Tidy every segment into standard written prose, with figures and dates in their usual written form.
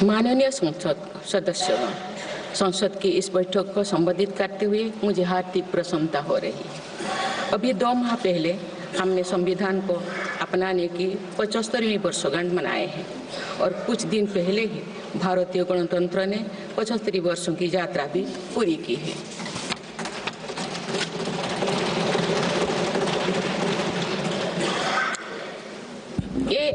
माननीय संसद सदस्यगण, संसद की इस बैठक को संबोधित करते हुए मुझे हार्दिक प्रसन्नता हो रही है। अभी 2 माह पहले हमने संविधान को अपनाने की 75वीं वर्षगांठ मनाए हैं और कुछ दिन पहले ही भारतीय गणतंत्र ने 75 वर्षों की यात्रा भी पूरी की है। ये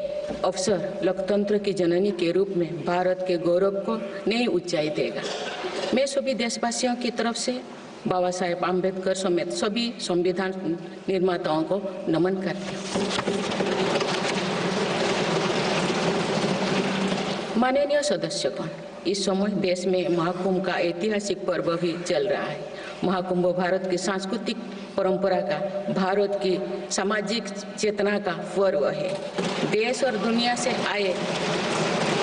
अवसर लोकतंत्र की जननी के रूप में भारत के गौरव को नई ऊंचाई देगा। मैं सभी देशवासियों की तरफ से बाबा साहेब आम्बेडकर समेत सभी संविधान निर्माताओं को नमन करती हूँ। माननीय सदस्यगण, इस समय देश में महाकुंभ का ऐतिहासिक पर्व भी चल रहा है। महाकुंभ भारत की सांस्कृतिक परंपरा का, भारत की सामाजिक चेतना का पर्व है। देश और दुनिया से आए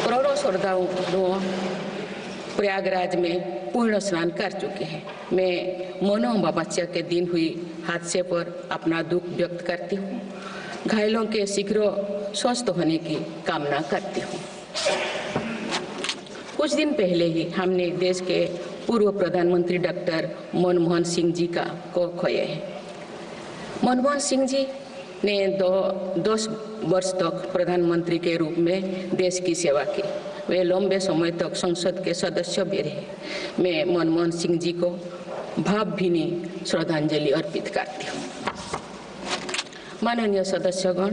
करोड़ों श्रद्धालु प्रयागराज में पूर्ण स्नान कर चुके हैं। मैं मोनो अमावस्या के दिन हुई हादसे पर अपना दुख व्यक्त करती हूँ। घायलों के शीघ्र स्वस्थ होने की कामना करती हूँ। कुछ दिन पहले ही हमने देश के पूर्व प्रधानमंत्री डॉक्टर मनमोहन सिंह जी को खोए हैं। मनमोहन सिंह जी ने 10 वर्ष तक प्रधानमंत्री के रूप में देश की सेवा की। वे लंबे समय तक संसद के सदस्य भी रहे। मैं मनमोहन सिंह जी को भावभीनी श्रद्धांजलि अर्पित करती हूँ। माननीय सदस्यगण,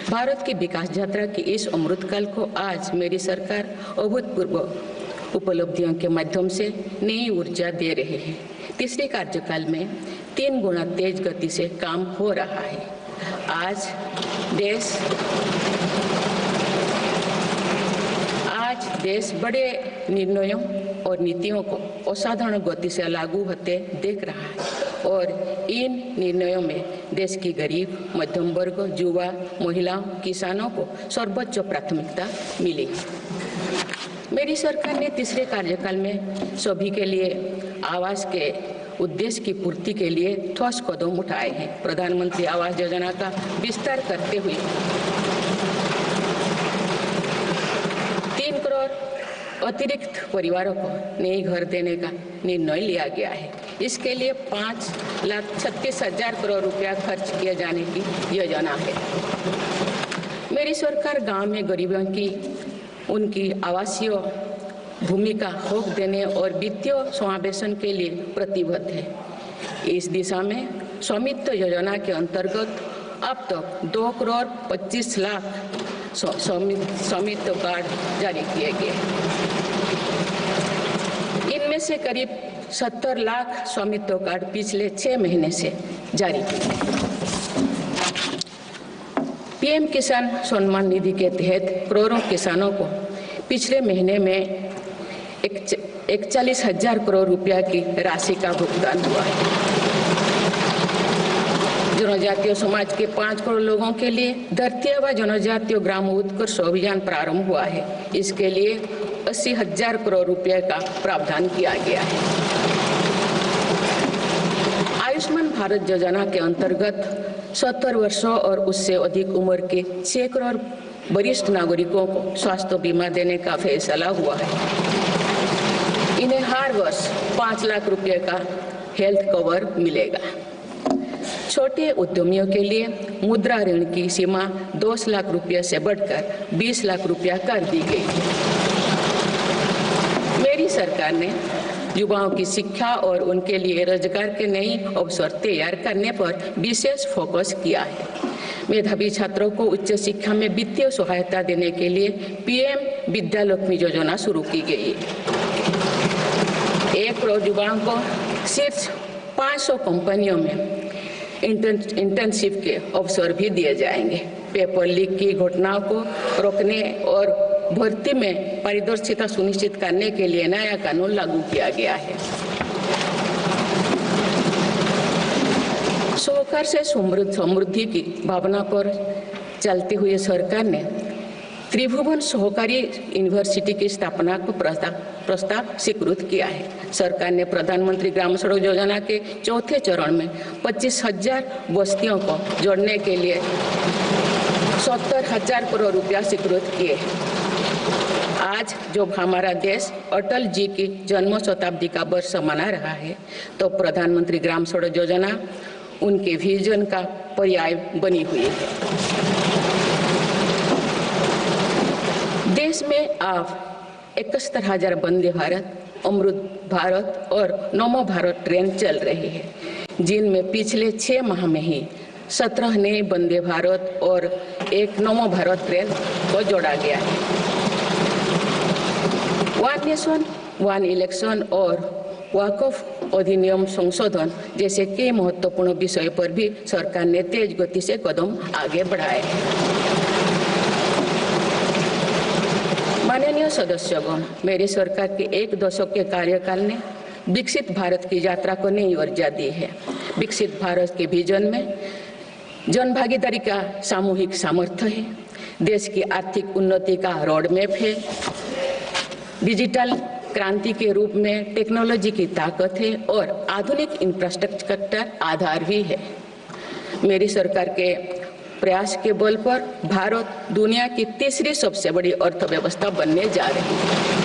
भारत की विकास यात्रा की इस अमृतकाल को आज मेरी सरकार अभूतपूर्व उपलब्धियों के माध्यम से नई ऊर्जा दे रहे हैं। तीसरे कार्यकाल में 3 गुना तेज गति से काम हो रहा है। आज देश बड़े निर्णयों और नीतियों को असाधारण गति से लागू होते देख रहा है और इन निर्णयों में देश की गरीब, मध्यम वर्ग, युवा, महिलाओं, किसानों को सर्वोच्च प्राथमिकता मिली। मेरी सरकार ने तीसरे कार्यकाल में सभी के लिए आवास के उद्देश्य की पूर्ति के लिए ठोस कदम उठाए हैं। प्रधानमंत्री आवास योजना का विस्तार करते हुए 3 करोड़ अतिरिक्त परिवारों को नए घर देने का निर्णय लिया गया है। इसके लिए 5,36,000 करोड़ रुपया खर्च किए जाने की योजना है। मेरी सरकार गांव में गरीबों की उनकी आवासीय भूमि का हक देने और वित्तीय समावेशन के लिए प्रतिबद्ध है। इस दिशा में स्वामित्व योजना के अंतर्गत अब तक 2 करोड़ 25 लाख स्वामित्व कार्ड जारी किए गए। इनमें से करीब 70 लाख स्वामित्व कार्ड पिछले 6 महीने से जारी किए। पीएम किसान सम्मान निधि के तहत करोड़ों किसानों को पिछले महीने में 41,000 करोड़ रुपया की राशि का भुगतान हुआ है। जनजातीय समाज के 5 करोड़ लोगों के लिए धरती व जनजातीय ग्राम उत्कर्ष अभियान प्रारंभ हुआ है। इसके लिए 80,000 करोड़ रुपये का प्रावधान किया गया है। आयुष्मान भारत योजना के अंतर्गत 70 वर्षों और उससे अधिक उम्र के 6 करोड़ वरिष्ठ नागरिकों को स्वास्थ्य बीमा देने का फैसला हुआ है। इन्हें हर वर्ष 5 लाख रुपए का हेल्थ कवर मिलेगा। छोटे उद्यमियों के लिए मुद्रा ऋण की सीमा 10 लाख रुपये से बढ़कर 20 लाख रुपया कर दी गई है। मेरी सरकार ने युवाओं की शिक्षा और उनके लिए रोजगार के नए अवसर तैयार करने पर विशेष फोकस किया है। मेधावी छात्रों को उच्च शिक्षा में वित्तीय सहायता देने के लिए पीएम विद्यालक्ष्मी योजना शुरू की गई है। 1 करोड़ युवाओं को शीर्ष 500 कंपनियों में इंटर्नशिप के अवसर भी दिए जाएंगे। पेपर लीक की घटनाओं को रोकने और भर्ती में पारदर्शिता सुनिश्चित करने के लिए नया कानून लागू किया गया है। सहकार से समृद्धि की भावना पर चलते हुए सरकार ने त्रिभुवन सहकारी यूनिवर्सिटी की स्थापना को प्रस्ताव स्वीकृत किया है। सरकार ने प्रधानमंत्री ग्राम सड़क योजना के 4थे चरण में 25,000 बस्तियों को जोड़ने के लिए 70,000 करोड़ रुपया स्वीकृत किए। आज जब हमारा देश अटल जी की जन्म शताब्दी का वर्ष मना रहा है, तो प्रधानमंत्री ग्राम सड़क योजना उनके विजन का पर्याय बनी हुई है। देश में अब 71,000 वंदे भारत, अमृत भारत और नमो भारत ट्रेन चल रही है, जिनमें पिछले 6 माह में ही 17 नए वंदे भारत और एक नमो भारत ट्रेन को जोड़ा गया है। वन नेशन वन इलेक्शन और वक्फ अधिनियम संशोधन जैसे कई महत्वपूर्ण विषय पर भी सरकार ने तेज गति से कदम आगे बढ़ाए हैं। माननीय सदस्यगण, मेरी सरकार के 1 दशक के कार्यकाल ने विकसित भारत की यात्रा को नई ऊर्जा दी है। विकसित भारत के विजन में जन भागीदारी का सामूहिक सामर्थ्य है, देश की आर्थिक उन्नति का रोड मैप है, डिजिटल क्रांति के रूप में टेक्नोलॉजी की ताकत है और आधुनिक इंफ्रास्ट्रक्चर आधार भी है। मेरी सरकार के प्रयास के बल पर भारत दुनिया की तीसरी सबसे बड़ी अर्थव्यवस्था बनने जा रही है।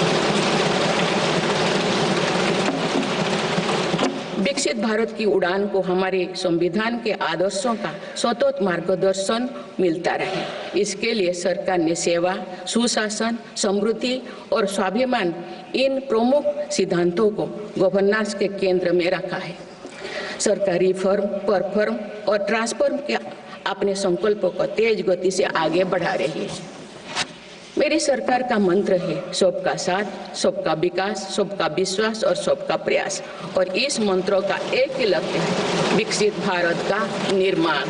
विकसित भारत की उड़ान को हमारे संविधान के आदर्शों का सतत मार्गदर्शन मिलता रहे, इसके लिए सरकार ने सेवा, सुशासन, समृद्धि और स्वाभिमान इन प्रमुख सिद्धांतों को गवर्नेंस के केंद्र में रखा है। सरकार रिफॉर्म, परफॉर्म और ट्रांसफॉर्म के अपने संकल्पों को तेज गति से आगे बढ़ा रही है। मेरी सरकार का मंत्र है सबका साथ, सबका विकास, सबका विश्वास और सबका प्रयास, और इस मंत्रों का एक ही लक्ष्य है, विकसित भारत का निर्माण।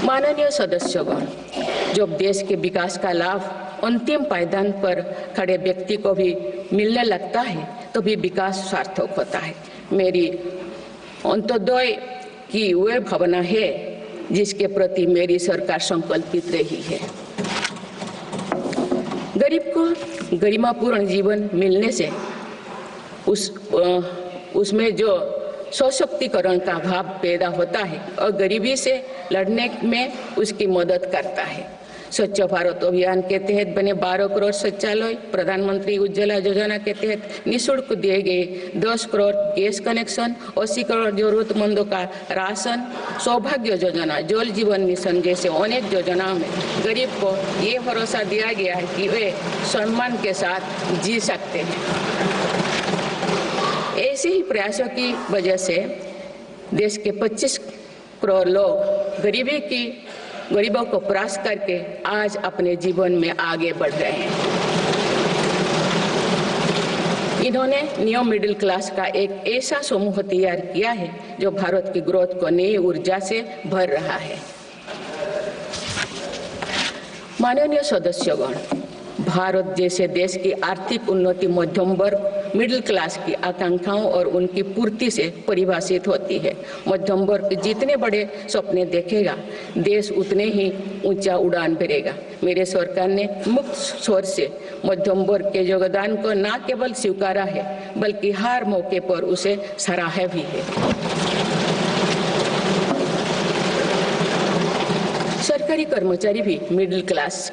माननीय सदस्यगण, जब देश के विकास का लाभ अंतिम पायदान पर खड़े व्यक्ति को भी मिलने लगता है, तो भी विकास सार्थक होता है। मेरी अंत्योदय की वह भावना है जिसके प्रति मेरी सरकार संकल्पित रही है। गरीब को गरिमापूर्ण जीवन मिलने से उसमें जो सशक्तिकरण का भाव पैदा होता है और गरीबी से लड़ने में उसकी मदद करता है। स्वच्छ भारत अभियान के तहत बने 12 करोड़ शौचालय, प्रधानमंत्री उज्ज्वला योजना के तहत निःशुल्क दिए गए 10 करोड़ गैस कनेक्शन, 80 करोड़ जरूरतमंदों का राशन, सौभाग्य योजना, जल जीवन मिशन जैसे अनेक योजनाओं में गरीब को ये भरोसा दिया गया है कि वे सम्मान के साथ जी सकते हैं। ऐसे ही प्रयासों की वजह से देश के 25 करोड़ लोग गरीबों को परास्त करके आज अपने जीवन में आगे बढ़ रहे हैं। इन्होंने न्यू मिडिल क्लास का एक ऐसा समूह तैयार किया है जो भारत की ग्रोथ को नई ऊर्जा से भर रहा है। माननीय सदस्यगण, भारत जैसे देश की आर्थिक उन्नति मध्यम वर्ग, मिडिल क्लास की आकांक्षाओं और उनकी पूर्ति से परिभाषित होती है। मध्यम वर्ग जितने बड़े सपने देखेगा, देश उतने ही ऊंचा उड़ान भरेगा। मेरे सरकार ने मुक्त स्वर से मध्यम वर्ग के योगदान को न केवल स्वीकारा है, बल्कि हर मौके पर उसे सराहा भी है। सरकारी कर्मचारी भी मिडिल क्लास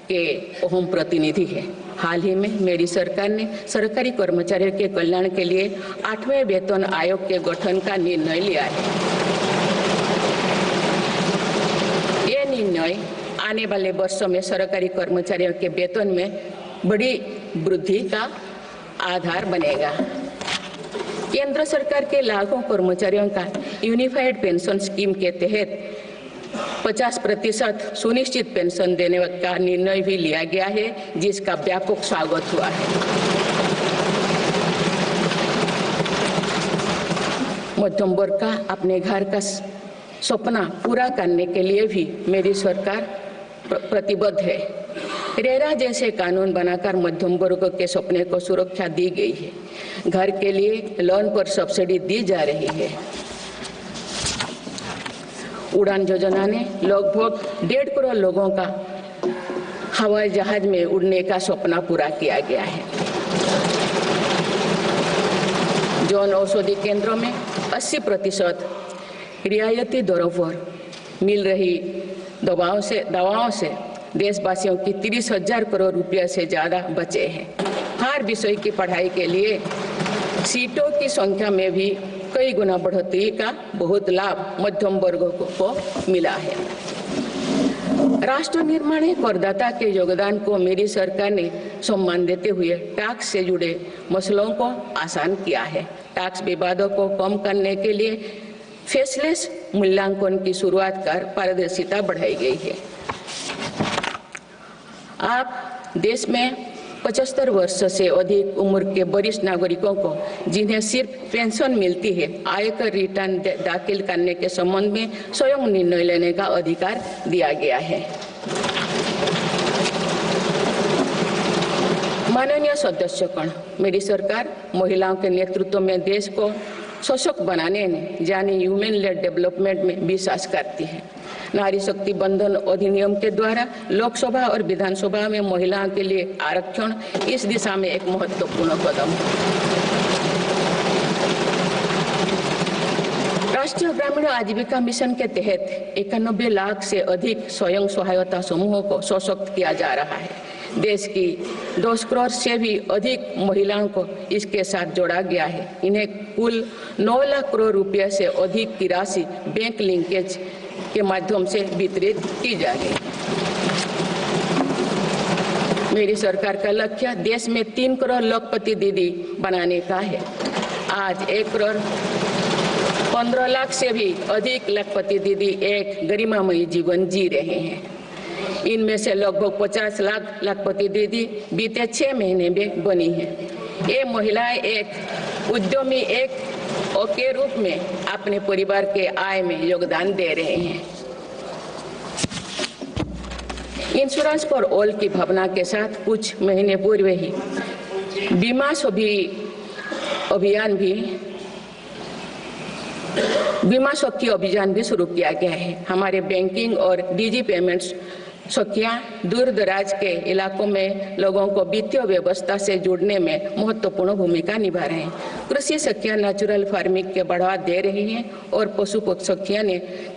के अहम प्रतिनिधि है। हाल ही में मेरी सरकार ने सरकारी कर्मचारियों के कल्याण के लिए 8वें वेतन आयोग के गठन का निर्णय लिया है। ये निर्णय आने वाले वर्षों में सरकारी कर्मचारियों के वेतन में बड़ी वृद्धि का आधार बनेगा। केंद्र सरकार के लाखों कर्मचारियों का यूनिफाइड पेंशन स्कीम के तहत 50% सुनिश्चित पेंशन देने का निर्णय भी लिया गया है, जिसका व्यापक स्वागत हुआ है। मध्यम वर्ग का अपने घर का सपना पूरा करने के लिए भी मेरी सरकार प्रतिबद्ध है। रेरा जैसे कानून बनाकर मध्यम वर्ग के सपने को सुरक्षा दी गई है। घर के लिए लोन पर सब्सिडी दी जा रही है। उड़ान योजना ने लगभग 1.5 करोड़ लोगों का हवाई जहाज में उड़ने का सपना पूरा किया गया है। जन औषधि केंद्रों में 80% रियायती दरों पर मिल रही दवाओं से देशवासियों की 30,000 करोड़ रुपये से ज़्यादा बचे हैं। हर विषय की पढ़ाई के लिए सीटों की संख्या में भी कई गुना बढ़ोतरी का बहुत लाभ मध्यम वर्ग को मिला है। राष्ट्र निर्माण में करदाता के योगदान को मेरी सरकार ने सम्मान देते हुए टैक्स से जुड़े मसलों को आसान किया है। टैक्स विवादों को कम करने के लिए फेसलेस मूल्यांकन की शुरुआत कर पारदर्शिता बढ़ाई गई है। आप देश में 75 वर्ष से अधिक उम्र के वरिष्ठ नागरिकों को जिन्हें सिर्फ पेंशन मिलती है, आयकर रिटर्न दाखिल करने के संबंध में स्वयं निर्णय लेने का अधिकार दिया गया है। माननीय सदस्यगण, मेरी सरकार महिलाओं के नेतृत्व में देश को सशक्त बनाने में यानी ह्यूमन लेड डेवलपमेंट में विश्वास करती है। नारी शक्ति बंधन अधिनियम के द्वारा लोकसभा और विधानसभा में महिलाओं के लिए आरक्षण इस दिशा में एक महत्वपूर्ण कदम है। राष्ट्रीय ग्रामीण आजीविका मिशन के तहत 91 लाख से अधिक स्वयं सहायता समूहों को सशक्त किया जा रहा है। देश की 2 करोड़ से भी अधिक महिलाओं को इसके साथ जोड़ा गया है। इन्हें कुल 9 लाख करोड़ रुपये से अधिक की राशि बैंक लिंकेज के माध्यम से वितरित की जा रही है। मेरी सरकार का लक्ष्य देश में 3 करोड़ लखपति दीदी बनाने का है। आज 1 करोड़ 15 लाख से भी अधिक लखपति दीदी एक गरिमामयी जीवन जी रहे हैं। इनमें से लगभग 50 लाख लखपति दीदी बीते 6 महीने में बनी है। ये महिलाएं एक उद्यमी के रूप में अपने परिवार के आय में योगदान दे रहे हैं। इंश्योरेंस फॉर ऑल की भावना के साथ कुछ महीने पूर्व ही बीमा सखी अभियान भी शुरू किया गया है। हमारे बैंकिंग और डिजी पेमेंट्स सखियां दूर दराज के इलाकों में लोगों को वित्तीय व्यवस्था से जुड़ने में महत्वपूर्ण भूमिका निभा रहे हैं। कृषि सखियां नेचुरल फार्मिंग के बढ़ावा दे रही हैं और पशु सखियां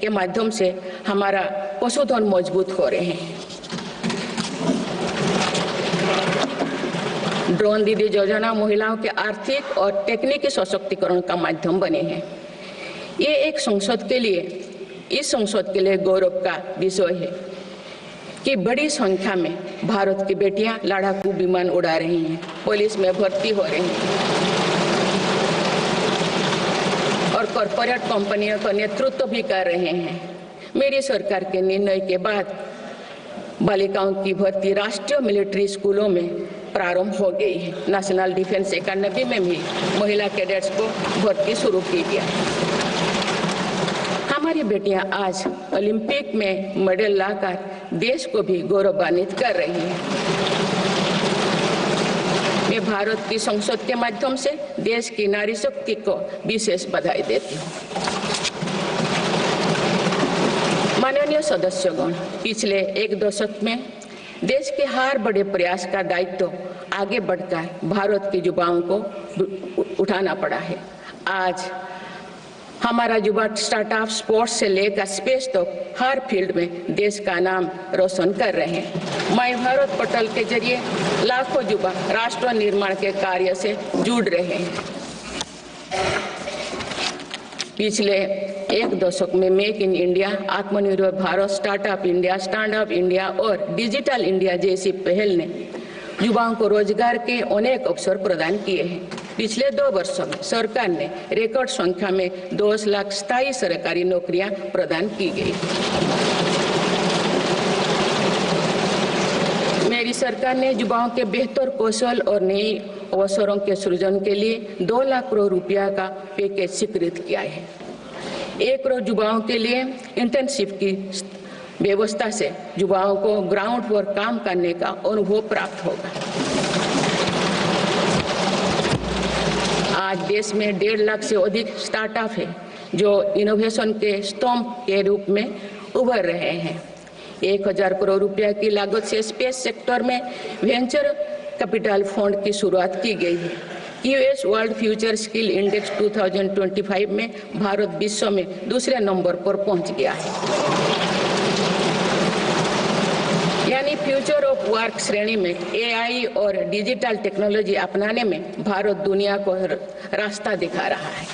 के माध्यम से हमारा पशुधन मजबूत हो रहे हैं। ड्रोन दीदी योजना महिलाओं के आर्थिक और तकनीकी सशक्तिकरण का माध्यम बने हैं। ये इस संसद के लिए गौरव का विषय है कि बड़ी संख्या में भारत की बेटियां लड़ाकू विमान उड़ा रही हैं, पुलिस में भर्ती हो रही हैं और कॉरपोरेट कंपनियों का नेतृत्व भी कर रहे हैं। मेरी सरकार के निर्णय के बाद बालिकाओं की भर्ती राष्ट्रीय मिलिट्री स्कूलों में प्रारंभ हो गई है। नेशनल डिफेंस एकेडमी में भी महिला कैडेट्स को भर्ती शुरू की गई है। हमारी बेटियां आज ओलंपिक में मेडल लाकर देश को भी गौरवान्वित कर रही हैं। मैं भारत की संसद के माध्यम से देश की नारी शक्ति को विशेष बधाई देती हूँ। माननीय सदस्यगण, पिछले 1 दशक में देश के हर बड़े प्रयास का दायित्व आगे बढ़कर भारत के युवाओं को उठाना पड़ा है। आज हमारा युवा स्टार्टअप स्पोर्ट्स से लेकर स्पेस तक हर फील्ड में देश का नाम रोशन कर रहे हैं। माय भारत पोर्टल के जरिए लाखों युवा राष्ट्र निर्माण के कार्य से जुड़ रहे हैं। पिछले 1 दशक में मेक इन इंडिया, आत्मनिर्भर Bharat, startup India, stand up India और डिजिटल इंडिया जैसी पहल ने युवाओं को रोजगार के अनेक अवसर प्रदान किए हैं। पिछले 2 वर्षों में सरकार ने रिकॉर्ड संख्या में 10 लाख स्थायी सरकारी नौकरियां प्रदान की गई। मेरी सरकार ने युवाओं के बेहतर कौशल और नए अवसरों के सृजन के लिए 2 लाख करोड़ रुपया का पैकेज स्वीकृत किया है। 1 करोड़ युवाओं के लिए इंटर्नशिप की व्यवस्था से युवाओं को ग्राउंड पर काम करने का अनुभव प्राप्त होगा। आज देश में 1.5 लाख से अधिक स्टार्टअप है जो इनोवेशन के स्तंभ के रूप में उभर रहे हैं। 1000 करोड़ रुपया की लागत से स्पेस सेक्टर में वेंचर कैपिटल फंड की शुरुआत की गई है। US world future skill index 2025 में भारत विश्व में दूसरे नंबर पर पहुंच गया है। यानी अपनी फ्यूचर ऑफ वर्क श्रेणी में एआई और डिजिटल टेक्नोलॉजी अपनाने में भारत दुनिया को रास्ता दिखा रहा है।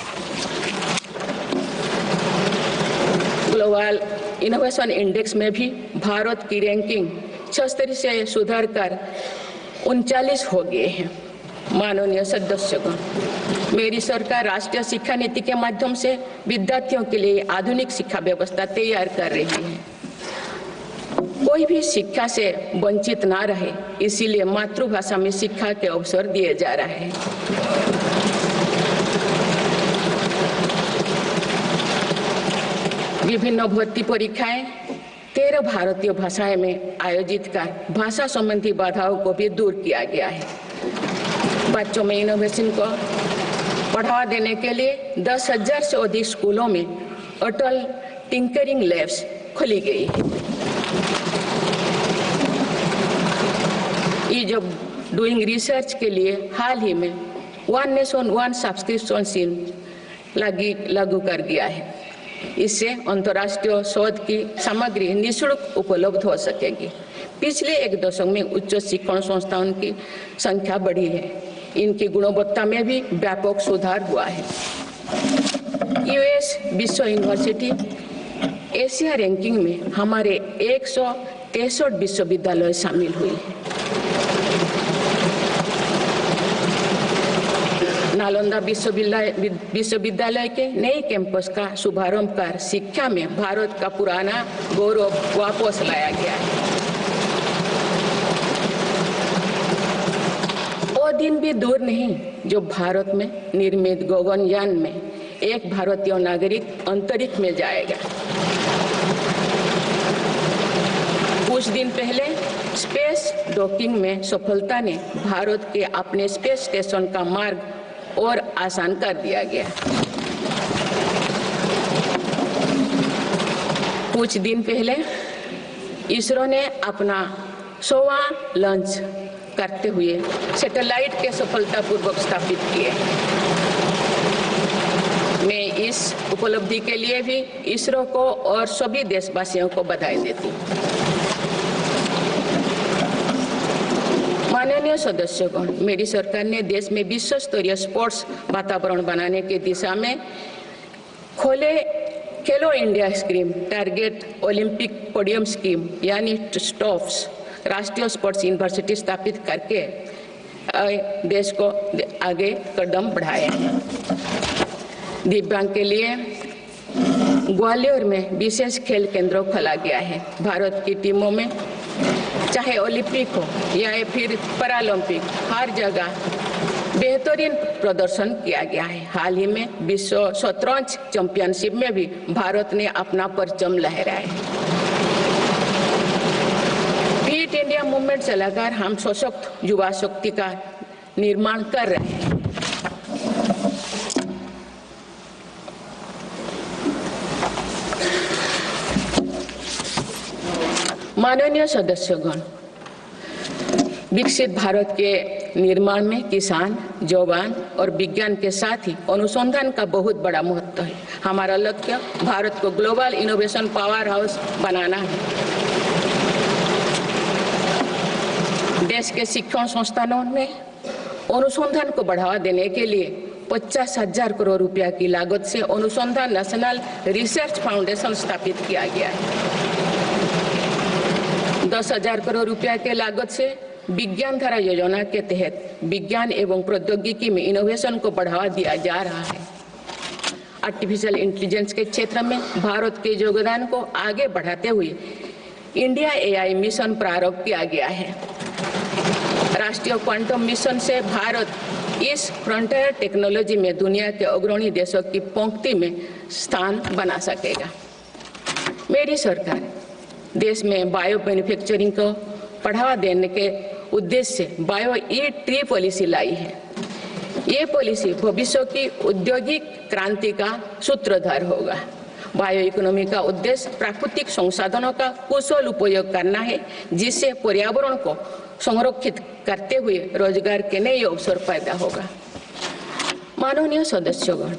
ग्लोबल इनोवेशन इंडेक्स में भी भारत की रैंकिंग 76 से सुधरकर 39 हो गए हैं। माननीय सदस्यगण, मेरी सरकार राष्ट्रीय शिक्षा नीति के माध्यम से विद्यार्थियों के लिए आधुनिक शिक्षा व्यवस्था तैयार कर रही है। कोई भी शिक्षा से वंचित ना रहे, इसीलिए मातृभाषा में शिक्षा के अवसर दिए जा रहे हैं। विभिन्न भर्ती परीक्षाएं 13 भारतीय भाषाएं में आयोजित कर भाषा संबंधी बाधाओं को भी दूर किया गया है। बच्चों में इनोवेशन को बढ़ावा देने के लिए 10,000 से अधिक स्कूलों में अटल टिंकरिंग लैब्स खोली गई है। ईज ऑफ डूइंग रिसर्च के लिए हाल ही में one nation one subscription scheme लागू कर दिया है। इससे अंतर्राष्ट्रीय शोध की सामग्री निःशुल्क उपलब्ध हो सकेगी। पिछले एक दशक में उच्च शिक्षण संस्थानों की संख्या बढ़ी है। इनकी गुणवत्ता में भी व्यापक सुधार हुआ है। यूएस विश्व यूनिवर्सिटी एशिया रैंकिंग में हमारे 163 विश्वविद्यालय शामिल हुई है। नालंदा विश्वविद्यालय के नए कैंपस का शुभारंभ कर शिक्षा में भारत का पुराना गौरव वापस लाया गया है। वो दिन भी दूर नहीं जो भारत में निर्मित गगनयान में एक भारतीय नागरिक अंतरिक्ष में जाएगा। कुछ दिन पहले स्पेस डॉकिंग में सफलता ने भारत के अपने स्पेस स्टेशन का मार्ग और आसान कर दिया गया। कुछ दिन पहले इसरो ने अपना 100वां लॉन्च करते हुए सैटेलाइट के सफलतापूर्वक स्थापित किए। मैं इस उपलब्धि के लिए भी इसरो को और सभी देशवासियों को बधाई देती हूँ। माननीय सदस्यगण, मेरी सरकार ने देश में विश्व स्तरीय स्पोर्ट्स वातावरण बनाने की दिशा में खोले खेलो India scheme, target Olympic podium scheme यानी स्टॉप्स राष्ट्रीय स्पोर्ट्स यूनिवर्सिटी स्थापित करके देश को आगे कदम बढ़ाए हैं। दिव्यांग के लिए ग्वालियर में विशेष खेल केंद्र खोला गया है। भारत की टीमों में चाहे ओलंपिक हो या फिर पैरालंपिक, हर जगह बेहतरीन प्रदर्शन किया गया है। हाल ही में विश्व शतरंज चैंपियनशिप में भी भारत ने अपना परचम लहराया है। फिट इंडिया मूवमेंट चलाकर हम सशक्त युवा शक्ति का निर्माण कर रहे हैं। माननीय सदस्यगण, विकसित भारत के निर्माण में किसान, जवान और विज्ञान के साथ ही अनुसंधान का बहुत बड़ा महत्व है। हमारा लक्ष्य भारत को ग्लोबल इनोवेशन पावर हाउस बनाना है। देश के शिक्षण संस्थानों में अनुसंधान को बढ़ावा देने के लिए 50,000 करोड़ रुपया की लागत से अनुसंधान नेशनल रिसर्च फाउंडेशन स्थापित किया गया है। 10,000 करोड़ रुपया के लागत से विज्ञान धारा योजना के तहत विज्ञान एवं प्रौद्योगिकी में इनोवेशन को बढ़ावा दिया जा रहा है। आर्टिफिशियल इंटेलिजेंस के क्षेत्र में भारत के योगदान को आगे बढ़ाते हुए इंडिया एआई मिशन प्रारंभ किया गया है। राष्ट्रीय क्वांटम मिशन से भारत इस फ्रंटियर टेक्नोलॉजी में दुनिया के अग्रणी देशों की पंक्ति में स्थान बना सकेगा। मेरी सरकार देश में बायो मैन्युफैक्चरिंग को बढ़ावा देने के उद्देश्य से बायो ई-ट्री पॉलिसी लाई है। ये पॉलिसी भविष्य की औद्योगिक क्रांति का सूत्रधार होगा। बायो इकोनॉमी का उद्देश्य प्राकृतिक संसाधनों का कुशल उपयोग करना है, जिससे पर्यावरण को संरक्षित करते हुए रोजगार के नए अवसर पैदा होगा। माननीय सदस्यगण,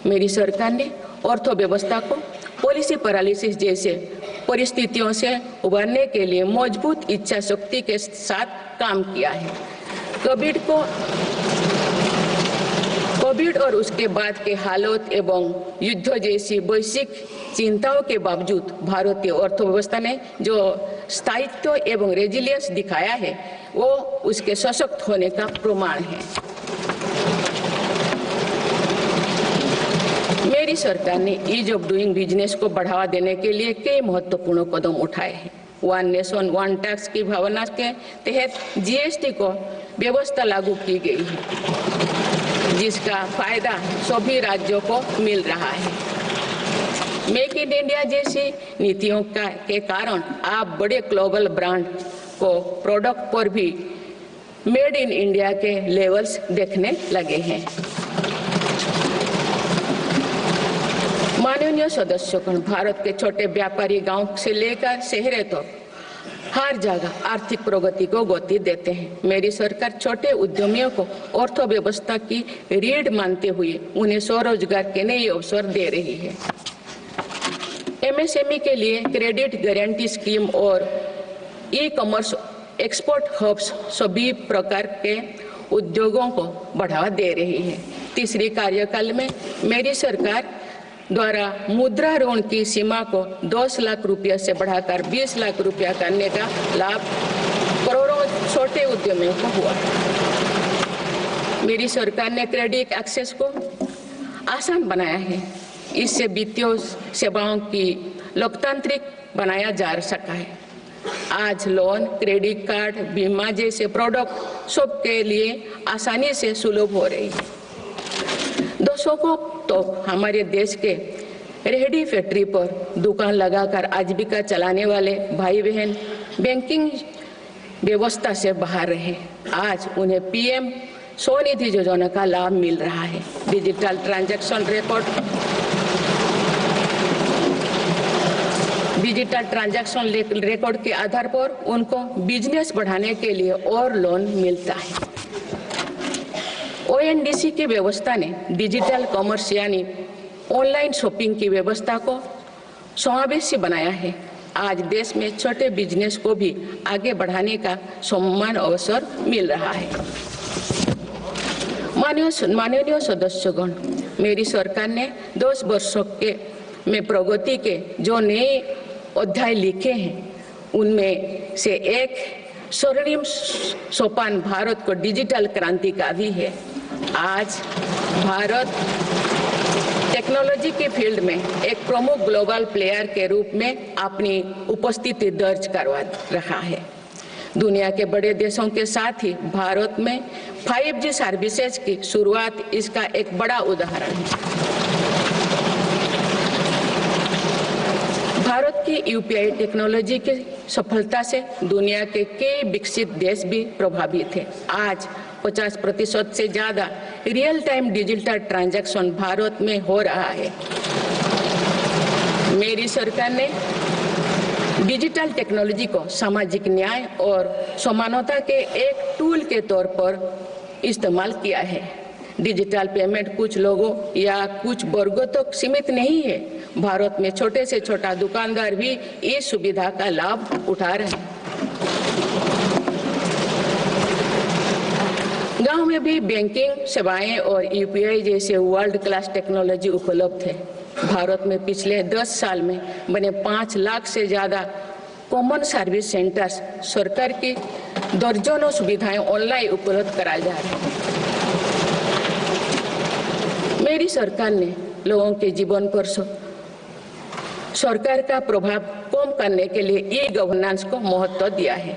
मेरी सरकार ने अर्थव्यवस्था को पॉलिसी पैरालिसिस जैसे परिस्थितियों से उबरने के लिए मजबूत इच्छा शक्ति के साथ काम किया है। कोविड और उसके बाद के हालात एवं युद्ध जैसी वैश्विक चिंताओं के बावजूद भारतीय अर्थव्यवस्था ने जो स्थायित्व एवं रेजिलियंस दिखाया है वो उसके सशक्त होने का प्रमाण है। मेरी सरकार ने ईज ऑफ डूइंग बिजनेस को बढ़ावा देने के लिए कई महत्वपूर्ण कदम उठाए हैं। वन नेशन वन टैक्स की भावना के तहत जीएसटी को व्यवस्था लागू की गई है, जिसका फायदा सभी राज्यों को मिल रहा है। मेक इन इंडिया जैसी नीतियों के कारण आप बड़े ग्लोबल ब्रांड को प्रोडक्ट पर भी मेड इन इंडिया के लेवल्स देखने लगे हैं। माननीय सदस्यगण, भारत के छोटे व्यापारी गांव से लेकर शहरों तक हर जगह आर्थिक प्रगति को गति देते हैं। मेरी सरकार छोटे उद्यमियों को अर्थव्यवस्था की रीढ़ मानते हुए उन्हें स्वरोजगार के नए अवसर दे रही है। एमएसएमई के लिए क्रेडिट गारंटी स्कीम और ई कॉमर्स एक्सपोर्ट हब्स सभी प्रकार के उद्योगों को बढ़ावा दे रही है। तीसरी कार्यकाल में मेरी सरकार द्वारा मुद्रा ऋण की सीमा को 10 लाख रुपये से बढ़ाकर 20 लाख रुपया करने का लाभ करोड़ों छोटे उद्यमियों को हुआ। मेरी सरकार ने क्रेडिट एक्सेस को आसान बनाया है। इससे वित्तीय सेवाओं की लोकतांत्रिक बनाया जा सका है। आज लोन, क्रेडिट कार्ड, बीमा जैसे प्रोडक्ट सबके लिए आसानी से सुलभ हो रही है। दशकों तो हमारे देश के रेहड़ी फैक्ट्री पर दुकान लगाकर आजीविका चलाने वाले भाई बहन बैंकिंग व्यवस्था से बाहर रहे। आज उन्हें पीएम स्वनिधि योजना का लाभ मिल रहा है। डिजिटल ट्रांजैक्शन रिकॉर्ड के आधार पर उनको बिजनेस बढ़ाने के लिए और लोन मिलता है। ओएनडीसी की व्यवस्था ने डिजिटल कॉमर्स यानी ऑनलाइन शॉपिंग की व्यवस्था को समावेशी बनाया है। आज देश में छोटे बिजनेस को भी आगे बढ़ाने का समान अवसर मिल रहा है। माननीय सदस्यगण, मेरी सरकार ने 10 वर्षों में प्रगति के जो नए अध्याय लिखे हैं उनमें से एक स्वर्णिम सोपान भारत को डिजिटल क्रांति का भी है। आज भारत टेक्नोलॉजी के फील्ड में एक प्रमुख ग्लोबल प्लेयर के रूप में अपनी उपस्थिति दर्ज करवा रहा है। दुनिया के बड़े देशों के साथ ही भारत में 5G सर्विसेज की शुरुआत इसका एक बड़ा उदाहरण है। भारत की यूपीआई टेक्नोलॉजी की सफलता से दुनिया के कई विकसित देश भी प्रभावित हैं। आज 50% से ज्यादा real time digital transaction Bharat में हो रहा है। मेरी सरकार ने डिजिटल टेक्नोलॉजी को सामाजिक न्याय और समानता के एक टूल के तौर पर इस्तेमाल किया है। डिजिटल पेमेंट कुछ लोगों या कुछ वर्गों तक सीमित नहीं है। भारत में छोटे से छोटा दुकानदार भी इस सुविधा का लाभ उठा रहे हैं। गांव में भी बैंकिंग सेवाएं और यूपीआई जैसे वर्ल्ड क्लास टेक्नोलॉजी उपलब्ध है। भारत में पिछले 10 साल में बने 5 लाख से ज्यादा कॉमन सर्विस सेंटर्स सरकार की दर्जनों सुविधाएं ऑनलाइन उपलब्ध कराई जा रही हैं। मेरी सरकार ने लोगों के जीवन पर सरकार का प्रभाव कम करने के लिए ई गवर्नेंस को महत्व दिया है।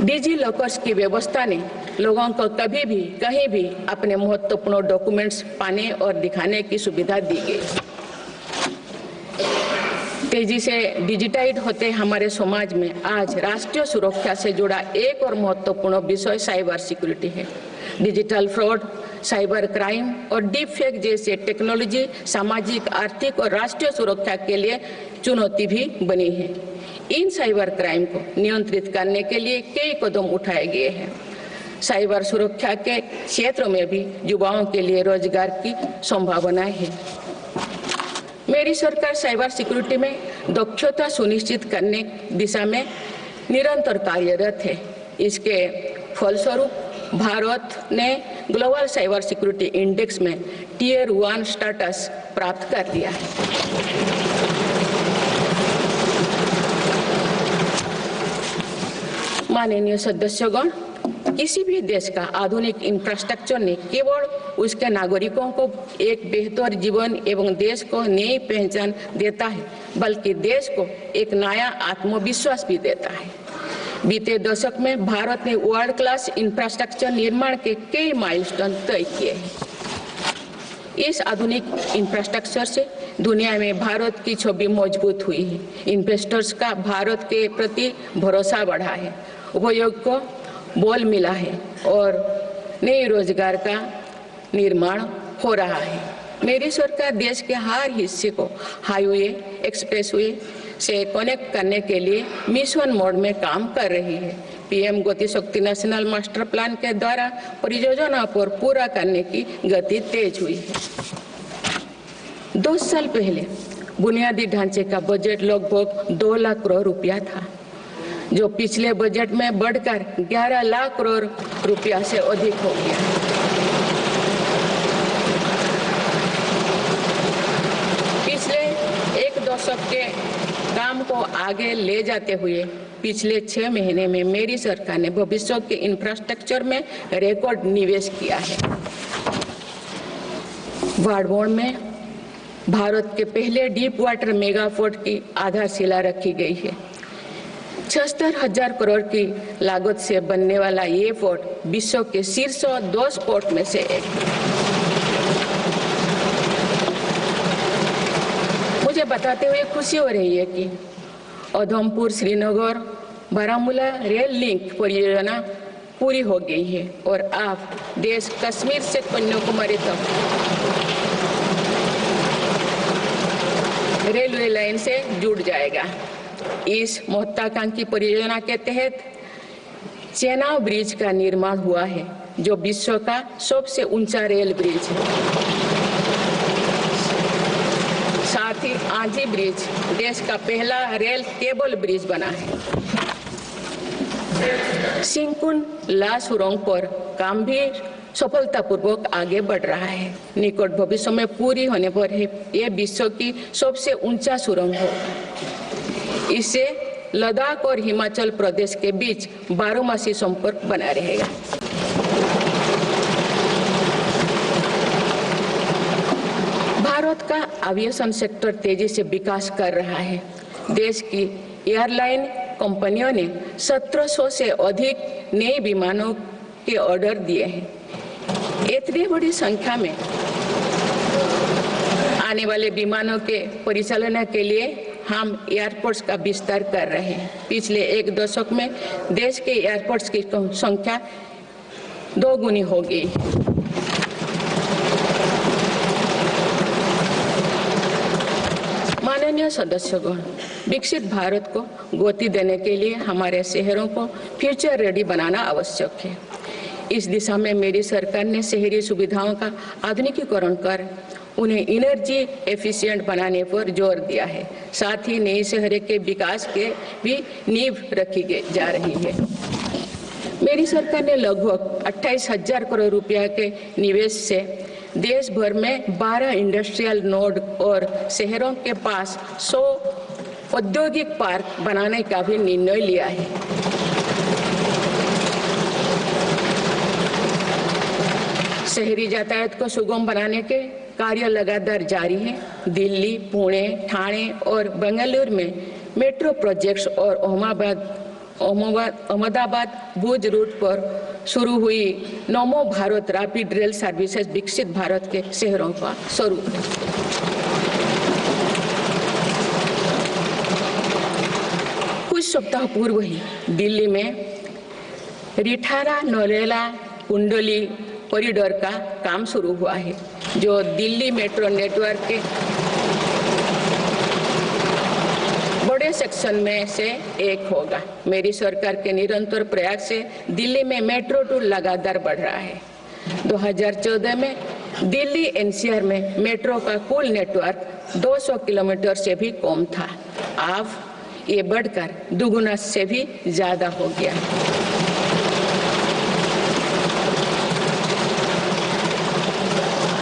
डिजी लॉकर्स की व्यवस्था ने लोगों को कभी भी कहीं भी अपने महत्वपूर्ण डॉक्यूमेंट्स पाने और दिखाने की सुविधा दी गई। तेजी से डिजिटाइज होते हमारे समाज में आज राष्ट्रीय सुरक्षा से जुड़ा एक और महत्वपूर्ण विषय साइबर सिक्योरिटी है। डिजिटल फ्रॉड, साइबर क्राइम और डीप फेक जैसे टेक्नोलॉजी सामाजिक, आर्थिक और राष्ट्रीय सुरक्षा के लिए चुनौती भी बनी है। इन साइबर क्राइम को नियंत्रित करने के लिए कई कदम उठाए गए हैं। साइबर सुरक्षा के क्षेत्र में भी युवाओं के लिए रोजगार की संभावनाएं हैं। मेरी सरकार साइबर सिक्योरिटी में दक्षता सुनिश्चित करने दिशा में निरंतर कार्यरत है। इसके फलस्वरूप भारत ने ग्लोबल साइबर सिक्योरिटी इंडेक्स में टियर 1 स्टेटस प्राप्त कर लिया है। माननीय सदस्यगण, किसी भी देश का आधुनिक इंफ्रास्ट्रक्चर ने केवल उसके नागरिकों को एक बेहतर जीवन एवं देश को नई पहचान देता है, बल्कि देश को एक नया आत्मविश्वास भी देता है। बीते दशक में भारत ने वर्ल्ड क्लास इंफ्रास्ट्रक्चर निर्माण के कई माइलस्टोन तय किए हैं। इस आधुनिक इंफ्रास्ट्रक्चर से दुनिया में भारत की छवि मजबूत हुई है। इन्वेस्टर्स का भारत के प्रति भरोसा बढ़ा है, उपयोग को बल मिला है और नए रोजगार का निर्माण हो रहा है। मेरी सरकार देश के हर हिस्से को हाईवे, एक्सप्रेसवे से कनेक्ट करने के लिए मिशन मोड में काम कर रही है। पीएम गति शक्ति नेशनल मास्टर प्लान के द्वारा परियोजना पर पूरा करने की गति तेज हुई है। 2 साल पहले बुनियादी ढांचे का बजट लगभग 2 लाख करोड़ रुपया था, जो पिछले बजट में बढ़कर 11 लाख करोड़ रुपया से अधिक हो गया। पिछले 1 दशक के काम को आगे ले जाते हुए पिछले 6 महीने में मेरी सरकार ने भविष्य के इंफ्रास्ट्रक्चर में रिकॉर्ड निवेश किया है। वाडवोन में भारत के पहले डीप वाटर मेगा पोर्ट की आधारशिला रखी गई है। 76,000 करोड़ की लागत से बनने वाला ये पोर्ट विश्व के शीर्ष 10 पोर्ट में से एक है। मुझे बताते हुए खुशी हो रही है कि उधमपुर श्रीनगर बारामूला रेल लिंक परियोजना पूरी हो गई है और अब देश कश्मीर से कन्याकुमारी तक रेलवे लाइन से जुड़ जाएगा। इस महत्वाकांक्षी परियोजना के तहत चेनाब ब्रिज का निर्माण हुआ है, जो विश्व का सबसे ऊंचा रेल ब्रिज है। साथ ही आंधी ब्रिज देश का पहला रेल केबल ब्रिज बना है। सिंकुन ला सुरंग पर काम भी सफलतापूर्वक आगे बढ़ रहा है। निकट भविष्य में पूरी होने पर यह विश्व की सबसे ऊंचा सुरंग होगा। इससे लद्दाख और हिमाचल प्रदेश के बीच 12मासी संपर्क बना रहेगा। भारत का एविएशन सेक्टर तेजी से विकास कर रहा है। देश की एयरलाइन कंपनियों ने 1700 से अधिक नए विमानों के ऑर्डर दिए हैं। इतनी बड़ी संख्या में आने वाले विमानों के परिचालन के लिए हम एयरपोर्ट्स का विस्तार कर रहे हैं। पिछले 1 दशक में देश के एयरपोर्ट्स की संख्या 2 गुनी हो गई। माननीय सदस्यगण, विकसित भारत को गति देने के लिए हमारे शहरों को फ्यूचर रेडी बनाना आवश्यक है। इस दिशा में मेरी सरकार ने शहरी सुविधाओं का आधुनिकीकरण कर उन्हें एनर्जी एफिशिएंट बनाने पर जोर दिया है। साथ ही नए शहर के विकास के भी नींव रखी जा रही है। मेरी सरकार ने लगभग 28,000 करोड़ रुपया के निवेश से देश भर में 12 इंडस्ट्रियल नोड और शहरों के पास 100 औद्योगिक पार्क बनाने का भी निर्णय लिया है। शहरी यातायात को सुगम बनाने के कार्य लगातार जारी है। दिल्ली, पुणे, ठाणे और बेंगलुरु में मेट्रो प्रोजेक्ट्स और अहमदाबाद भुज रूट पर शुरू हुई नमो भारत रैपिड रेल सर्विसेज विकसित भारत के शहरों का स्वरूप है। कुछ सप्ताह पूर्व ही दिल्ली में रिठारा नरेला कुंडली कॉरिडोर का काम शुरू हुआ है, जो दिल्ली मेट्रो नेटवर्क के बड़े सेक्शन में से एक होगा। मेरी सरकार के निरंतर प्रयास से दिल्ली में मेट्रो टूर लगातार बढ़ रहा है। 2014 में दिल्ली एनसीआर में मेट्रो का कुल नेटवर्क 200 किलोमीटर से भी कम था। अब ये बढ़कर दुगुना से भी ज्यादा हो गया है।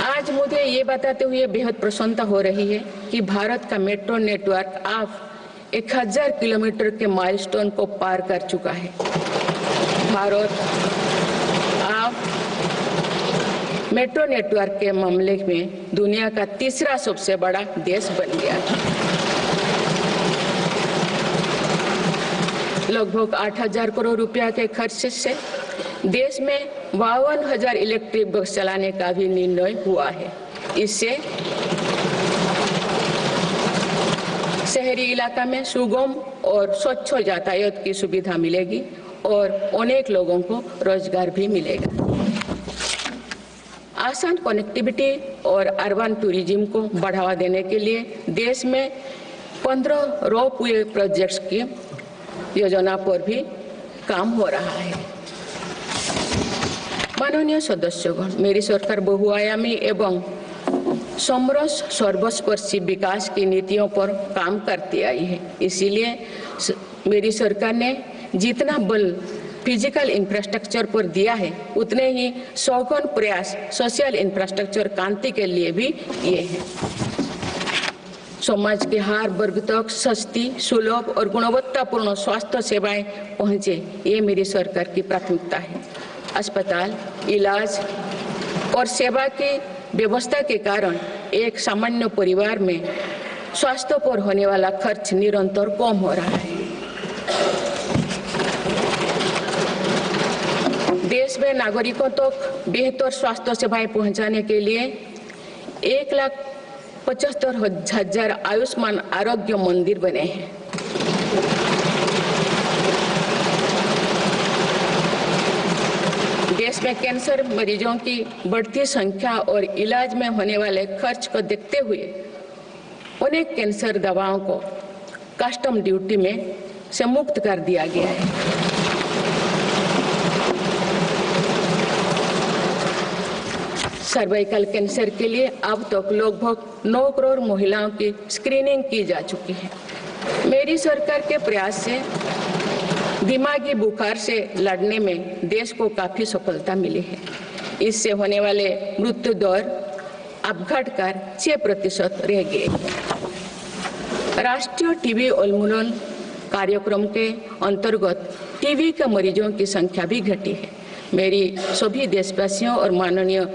आज मुझे ये बताते हुए बेहद प्रसन्नता हो रही है कि भारत का मेट्रो नेटवर्क अब 1000 किलोमीटर के माइलस्टोन को पार कर चुका है। भारत अब मेट्रो नेटवर्क के मामले में दुनिया का तीसरा सबसे बड़ा देश बन गया है। लगभग 8000 करोड़ रुपया के खर्च से देश में 52,000 इलेक्ट्रिक बस चलाने का भी निर्णय हुआ है। इससे शहरी इलाका में सुगम और स्वच्छ यातायात की सुविधा मिलेगी और अनेक लोगों को रोजगार भी मिलेगा। आसान कनेक्टिविटी और अर्बन टूरिज्म को बढ़ावा देने के लिए देश में 15 रोपवे प्रोजेक्ट्स की योजना पर भी काम हो रहा है। माननीय सदस्यगण, मेरी सरकार बहुआयामी एवं समरस सर्वस्पर्शी विकास की नीतियों पर काम करती आई है। इसीलिए मेरी सरकार ने जितना बल फिजिकल इंफ्रास्ट्रक्चर पर दिया है, उतने ही सौगन प्रयास सोशल इंफ्रास्ट्रक्चर क्रांति के लिए भी किए हैं। समाज के हर वर्ग तक सस्ती, सुलभ और गुणवत्तापूर्ण स्वास्थ्य सेवाएं पहुंचे, ये मेरी सरकार की प्राथमिकता है। अस्पताल, इलाज और सेवा की व्यवस्था के कारण एक सामान्य परिवार में स्वास्थ्य पर होने वाला खर्च निरंतर कम हो रहा है। देश में नागरिकों तक बेहतर स्वास्थ्य सेवाएं पहुंचाने के लिए 1,75,000 आयुष्मान आरोग्य मंदिर बने हैं। देश में कैंसर मरीजों की बढ़ती संख्या और इलाज में होने वाले खर्च को देखते हुए अनेक कैंसर दवाओं को कस्टम ड्यूटी में से मुक्त कर दिया गया है। सर्वाइकल कैंसर के लिए अब तक लगभग 9 करोड़ महिलाओं की स्क्रीनिंग की जा चुकी है। मेरी सरकार के प्रयास से दिमागी बुखार से लड़ने में देश को काफी सफलता मिली है। इससे होने वाले मृत्यु दर अब घटकर 6% रह गए। राष्ट्रीय टीबी उन्मूलन कार्यक्रम के अंतर्गत टीबी के मरीजों की संख्या भी घटी है। मेरी सभी देशवासियों और माननीय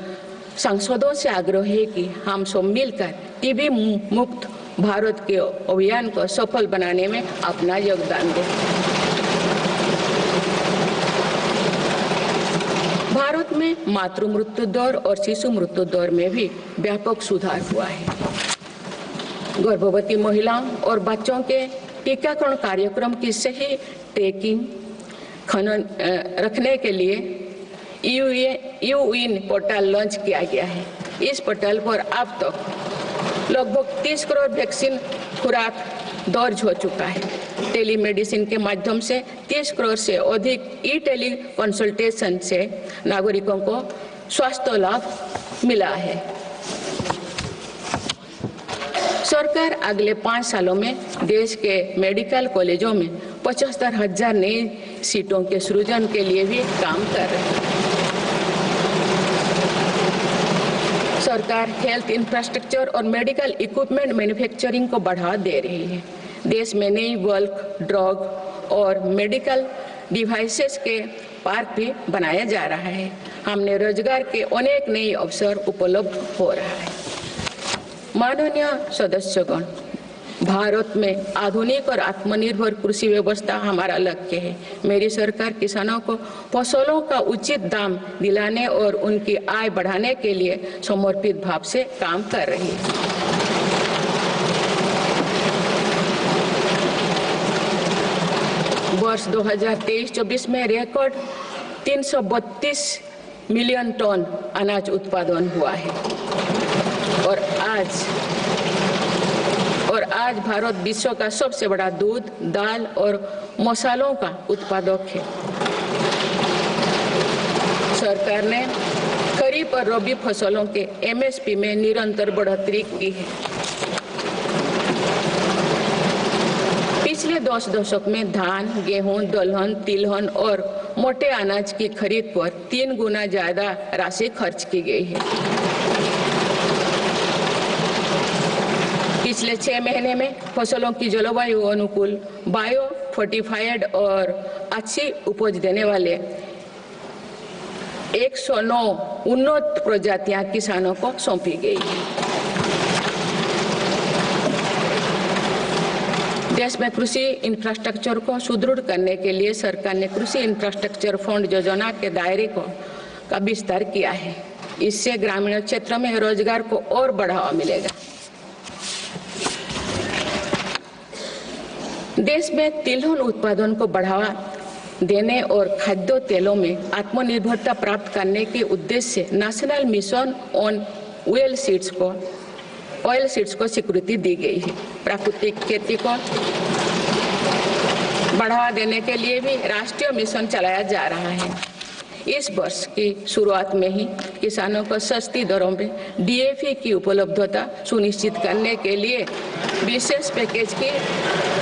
सांसदों से आग्रह है कि हम सब मिलकर टीबी मुक्त भारत के अभियान को सफल बनाने में अपना योगदान दें। भारत में मातृ मृत्यु दर और शिशु मृत्यु दर में भी व्यापक सुधार हुआ है। गर्भवती महिलाओं और बच्चों के टीकाकरण कार्यक्रम की सही ट्रैकिंग रखने के लिए यूइन पोर्टल लॉन्च किया गया है। इस पोर्टल पर अब तक लगभग 30 करोड़ वैक्सीन खुराक दर्ज हो चुका है। टेलीमेडिसिन के माध्यम से 30 करोड़ से अधिक ई-टेली कंसल्टेशन से नागरिकों को स्वास्थ्य लाभ मिला है। सरकार अगले 5 सालों में देश के मेडिकल कॉलेजों में 75,000 नई सीटों के सृजन के लिए भी काम कर रही है। सरकार हेल्थ इंफ्रास्ट्रक्चर और मेडिकल इक्विपमेंट मैन्युफैक्चरिंग को बढ़ावा दे रही है। देश में नई बल्क ड्रग और मेडिकल डिवाइसेस के पार्क भी बनाया जा रहा है। हमने रोजगार के अनेक नए अवसर उपलब्ध हो रहा है। माननीय सदस्यगण, भारत में आधुनिक और आत्मनिर्भर कृषि व्यवस्था हमारा लक्ष्य है। मेरी सरकार किसानों को फसलों का उचित दाम दिलाने और उनकी आय बढ़ाने के लिए समर्पित भाव से काम कर रही है। वर्ष 2023-24 में रिकॉर्ड 332 मिलियन टन अनाज उत्पादन हुआ है और आज भारत विश्व का सबसे बड़ा दूध, दाल और मसालों का उत्पादक है। सरकार ने खरीफ और रबी फसलों के एमएसपी में निरंतर बढ़ोतरी की है। 10 दशक में धान, गेहूं, दलहन, तिलहन और मोटे अनाज की खरीद पर 3 गुना ज्यादा राशि खर्च की गई है। पिछले 6 महीने में फसलों की जलवायु अनुकूल, बायो फोर्टिफाइड और अच्छी उपज देने वाले 109 उन्नत प्रजातियां किसानों को सौंपी गई है। देश में कृषि इंफ्रास्ट्रक्चर को सुदृढ़ करने के लिए सरकार ने कृषि इंफ्रास्ट्रक्चर फंड योजना के दायरे का विस्तार किया है। इससे ग्रामीण क्षेत्र में रोजगार को और बढ़ावा मिलेगा। देश में तिलहन उत्पादन को बढ़ावा देने और खाद्य तेलों में आत्मनिर्भरता प्राप्त करने के उद्देश्य से national mission on oil seeds को स्वीकृति दी गई है। प्राकृतिक खेती को बढ़ावा देने के लिए भी राष्ट्रीय मिशन चलाया जा रहा है। इस वर्ष की शुरुआत में ही किसानों को सस्ती दरों में डीएपी की उपलब्धता सुनिश्चित करने के लिए विशेष पैकेज की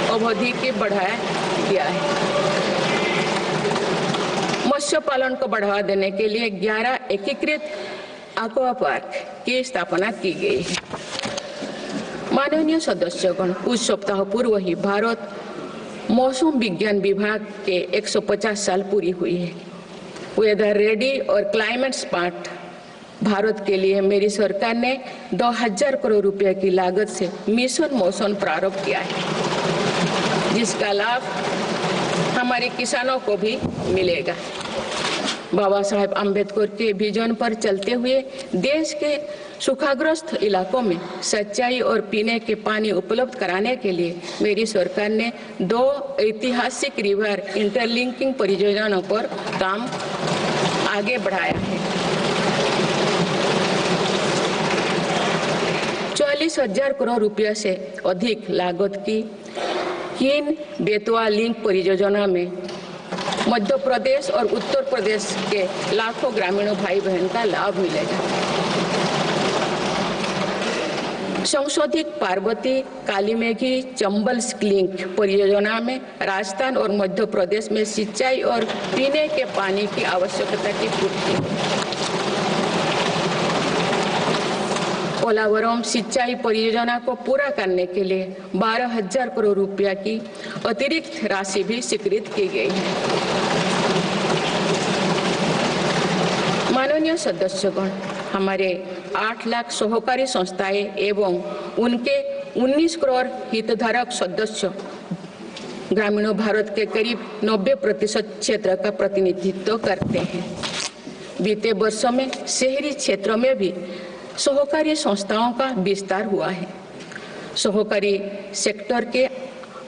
अवधि की बढ़ाया गया है। मत्स्य पालन को बढ़ावा देने के लिए 11 एकीकृत एक्वा पार्क की स्थापना की गई है। माननीय सदस्यगण, कुछ सप्ताह पूर्व ही भारत मौसम विज्ञान विभाग के 150 साल पूरी हुई है। वेदर रेडी और क्लाइमेट स्मार्ट भारत के लिए मेरी सरकार ने 2000 करोड़ रुपए की लागत से मिशन मौसम प्रारंभ किया है, जिसका लाभ हमारे किसानों को भी मिलेगा। बाबा साहेब अम्बेडकर के विजन पर चलते हुए देश के सूखाग्रस्त इलाकों में सिंचाई और पीने के पानी उपलब्ध कराने के लिए मेरी सरकार ने 2 ऐतिहासिक रिवर इंटरलिंकिंग परियोजनाओं पर काम आगे बढ़ाया है। 40,000 करोड़ रुपये से अधिक लागत की कीन बेतवा लिंक परियोजना में मध्य प्रदेश और उत्तर प्रदेश के लाखों ग्रामीण भाई बहन का लाभ मिलेगा। संशोधित पार्वती कालीमेघी चंबल लिंक परियोजना में राजस्थान और मध्य प्रदेश में सिंचाई और पीने के पानी की आवश्यकता की पूर्ति। पोलावरम सिंचाई परियोजना को पूरा करने के लिए 12,000 करोड़ रुपया की अतिरिक्त राशि भी स्वीकृत की गई है। माननीय सदस्यगण, हमारे 8 लाख सहकारी संस्थाएं एवं उनके 19 करोड़ हितधारक सदस्य ग्रामीण भारत के करीब 90% क्षेत्र का प्रतिनिधित्व करते हैं। बीते वर्षों में शहरी क्षेत्रों में भी सहकारी संस्थाओं का विस्तार हुआ है। सहकारी सेक्टर के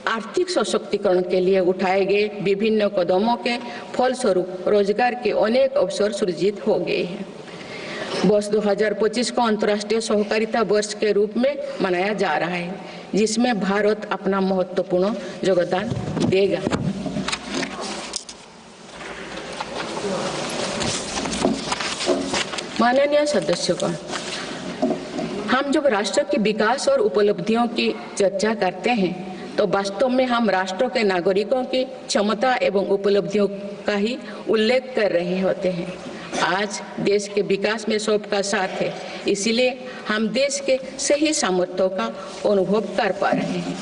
आर्थिक सशक्तिकरण के लिए उठाए गए विभिन्न कदमों के फलस्वरूप रोजगार के अनेक अवसर सृजित हो गए हैं। वर्ष 2025 को अंतर्राष्ट्रीय सहकारिता वर्ष के रूप में मनाया जा रहा है, जिसमें भारत अपना महत्वपूर्ण योगदान देगा। माननीय सदस्यगण, हम जब राष्ट्र के विकास और उपलब्धियों की चर्चा करते हैं तो वास्तव में हम राष्ट्र के नागरिकों की क्षमता एवं उपलब्धियों का ही उल्लेख कर रहे होते हैं। आज देश के विकास में सबका साथ है, इसीलिए हम देश के सही सामर्थ्यों का अनुभव कर पा रहे हैं।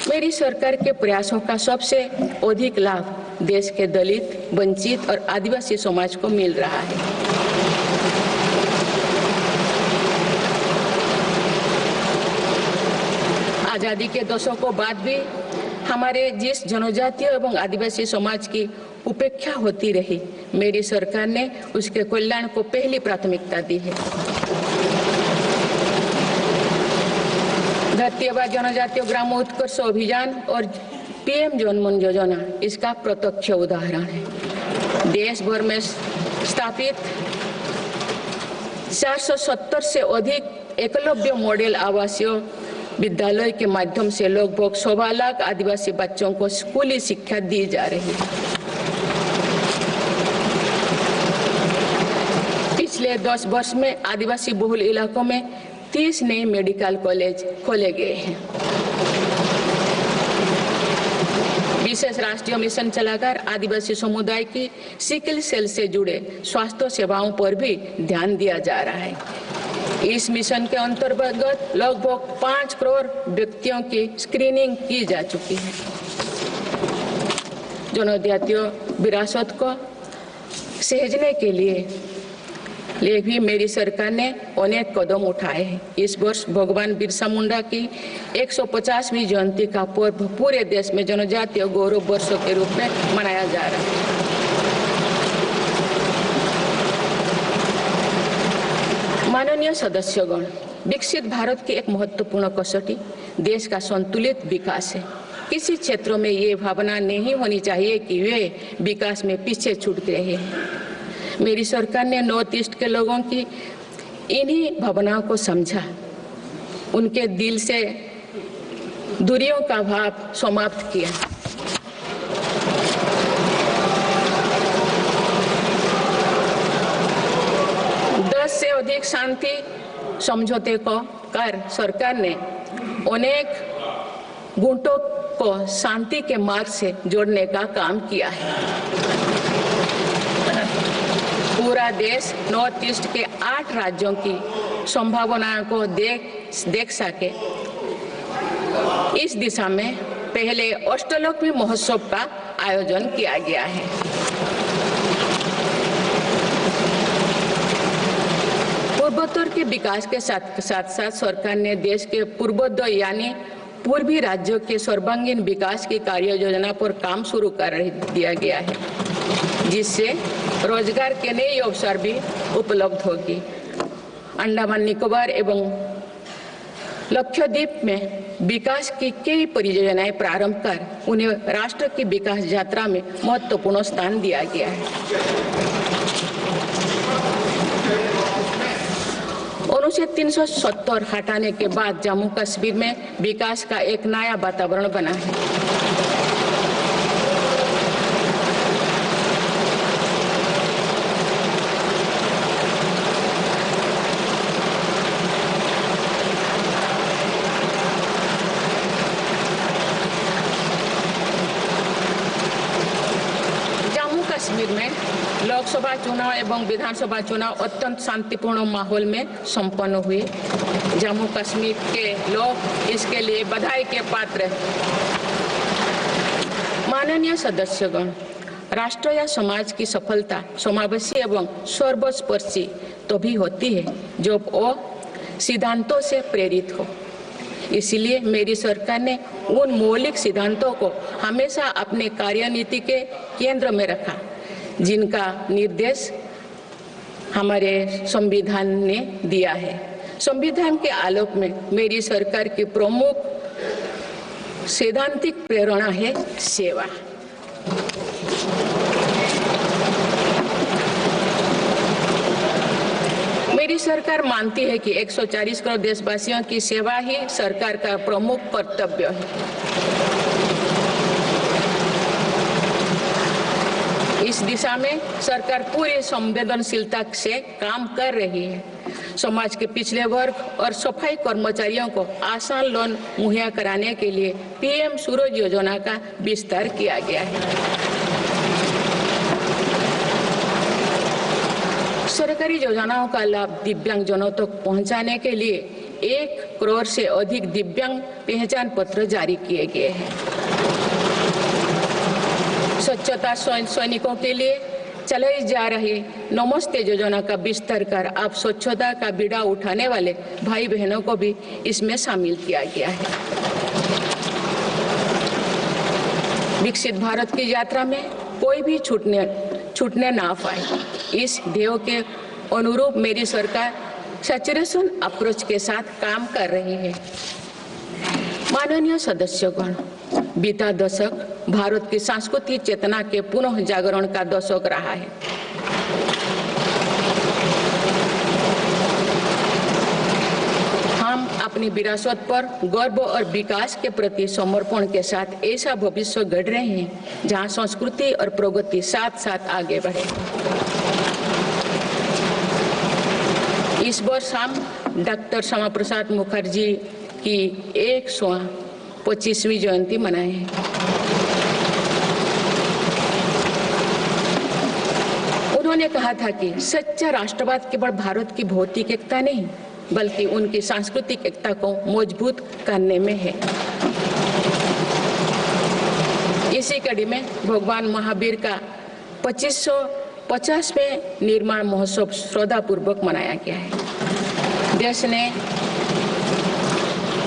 मेरी सरकार के प्रयासों का सबसे अधिक लाभ देश के दलित, वंचित और आदिवासी समाज को मिल रहा है। आजादी के दशकों बाद भी हमारे जिस जनजातीय एवं आदिवासी समाज की उपेक्षा होती रही, मेरी सरकार ने उसके कल्याण को पहली प्राथमिकता दी है। धरती आबा जनजातीय ग्राम उत्कर्ष अभियान और पीएम जनमन योजना इसका प्रत्यक्ष उदाहरण है। देश भर में स्थापित 470 से अधिक एकलव्य मॉडल आवासीय विद्यालय के माध्यम से लगभग 1.25 लाख आदिवासी बच्चों को स्कूली शिक्षा दी जा रही है। पिछले 10 वर्ष में आदिवासी बहुल इलाकों में 30 नए मेडिकल कॉलेज खोले गए हैं। विशेष राष्ट्रीय मिशन चलाकर आदिवासी समुदाय की सिकल सेल से जुड़े स्वास्थ्य सेवाओं पर भी ध्यान दिया जा रहा है। इस मिशन के अंतर्गत लगभग 5 करोड़ व्यक्तियों की स्क्रीनिंग की जा चुकी है। जनजातीय विरासत को सहेजने के लिए भी मेरी सरकार ने अनेक कदम उठाए हैं। इस वर्ष भगवान बिरसा मुंडा की 150वीं जयंती का पर्व पूरे देश में जनजातीय गौरव वर्ष के रूप में मनाया जा रहा है। माननीय सदस्यगण, विकसित भारत की एक महत्वपूर्ण कसौटी देश का संतुलित विकास है। किसी क्षेत्रों में ये भावना नहीं होनी चाहिए कि वे विकास में पीछे छूट गए हैं। मेरी सरकार ने नॉर्थ ईस्ट के लोगों की इन्हीं भावनाओं को समझा, उनके दिल से दूरियों का भाव समाप्त किया। से अधिक शांति समझौते को कर सरकार ने अनेक गुटों को शांति के मार्ग से जोड़ने का काम किया है। पूरा देश नॉर्थ ईस्ट के 8 राज्यों की संभावनाओं को देख सके, इस दिशा में पहले अष्टलक्ष्मी महोत्सव का आयोजन किया गया है। पूर्वोत्तर के विकास के साथ साथ सरकार ने देश के पूर्वोत्तर यानी पूर्वी राज्यों के सर्वांगीण विकास की कार्य योजना पर काम शुरू कर दिया गया है, जिससे रोजगार के नए अवसर भी उपलब्ध होगी। अंडमान निकोबार एवं लक्षद्वीप में विकास की कई परियोजनाएं प्रारंभ कर उन्हें राष्ट्र की विकास यात्रा में महत्वपूर्ण स्थान दिया गया है। अनुच्छेद 370 हटाने के बाद जम्मू कश्मीर में विकास का एक नया वातावरण बना है। जम्मू कश्मीर में लोकसभा चुनाव एवं विधानसभा चुनाव अत्यंत शांतिपूर्ण माहौल में संपन्न हुए। जम्मू कश्मीर के लोग इसके लिए बधाई के पात्र हैं। माननीय सदस्यगण, राष्ट्र या समाज की सफलता समावेशी एवं सर्वस्पर्शी तभी होती है जब वो सिद्धांतों से प्रेरित हो। इसलिए मेरी सरकार ने उन मौलिक सिद्धांतों को हमेशा अपने कार्यनीति के केंद्र में रखा, जिनका निर्देश हमारे संविधान ने दिया है। संविधान के आलोक में मेरी सरकार की प्रमुख सैद्धांतिक प्रेरणा है सेवा। मेरी सरकार मानती है कि 140 करोड़ देशवासियों की सेवा ही सरकार का प्रमुख कर्तव्य है। इस दिशा में सरकार पूरी संवेदनशीलता से काम कर रही है। समाज के पिछड़े वर्ग और सफाई कर्मचारियों को आसान लोन मुहैया कराने के लिए पीएम सूरज योजना का विस्तार किया गया है। सरकारी योजनाओं का लाभ दिव्यांगजनों तक पहुंचाने के लिए 1 करोड़ से अधिक दिव्यांग पहचान पत्र जारी किए गए हैं। स्वच्छता सैनिकों के लिए चलाई जा रही नमस्ते योजना का विस्तार कर अब स्वच्छता का बीड़ा उठाने वाले भाई बहनों को भी इसमें शामिल किया गया है। विकसित भारत की यात्रा में कोई भी छूटने ना पाए, इस ध्येय के अनुरूप मेरी सरकार सैचुरेशन अप्रोच के साथ काम कर रही है। माननीय सदस्यगण, बीता दशक भारत की सांस्कृतिक चेतना के पुनः जागरण का दशक रहा है। हम अपनी विरासत पर गर्व और विकास के प्रति समर्पण के साथ ऐसा भविष्य गढ़ रहे हैं जहां संस्कृति और प्रगति साथ साथ आगे बढ़े। इस वर्ष हम डॉक्टर श्यामा प्रसाद मुखर्जी की 125वीं जयंती मनाए हैं। उन्होंने कहा था कि सच्चा राष्ट्रवाद केवल भारत की भौतिक एकता नहीं बल्कि उनकी सांस्कृतिक एकता को मजबूत करने में है। इसी कड़ी में भगवान महावीर का 2550वें निर्माण महोत्सव श्रद्धापूर्वक मनाया गया है। देश ने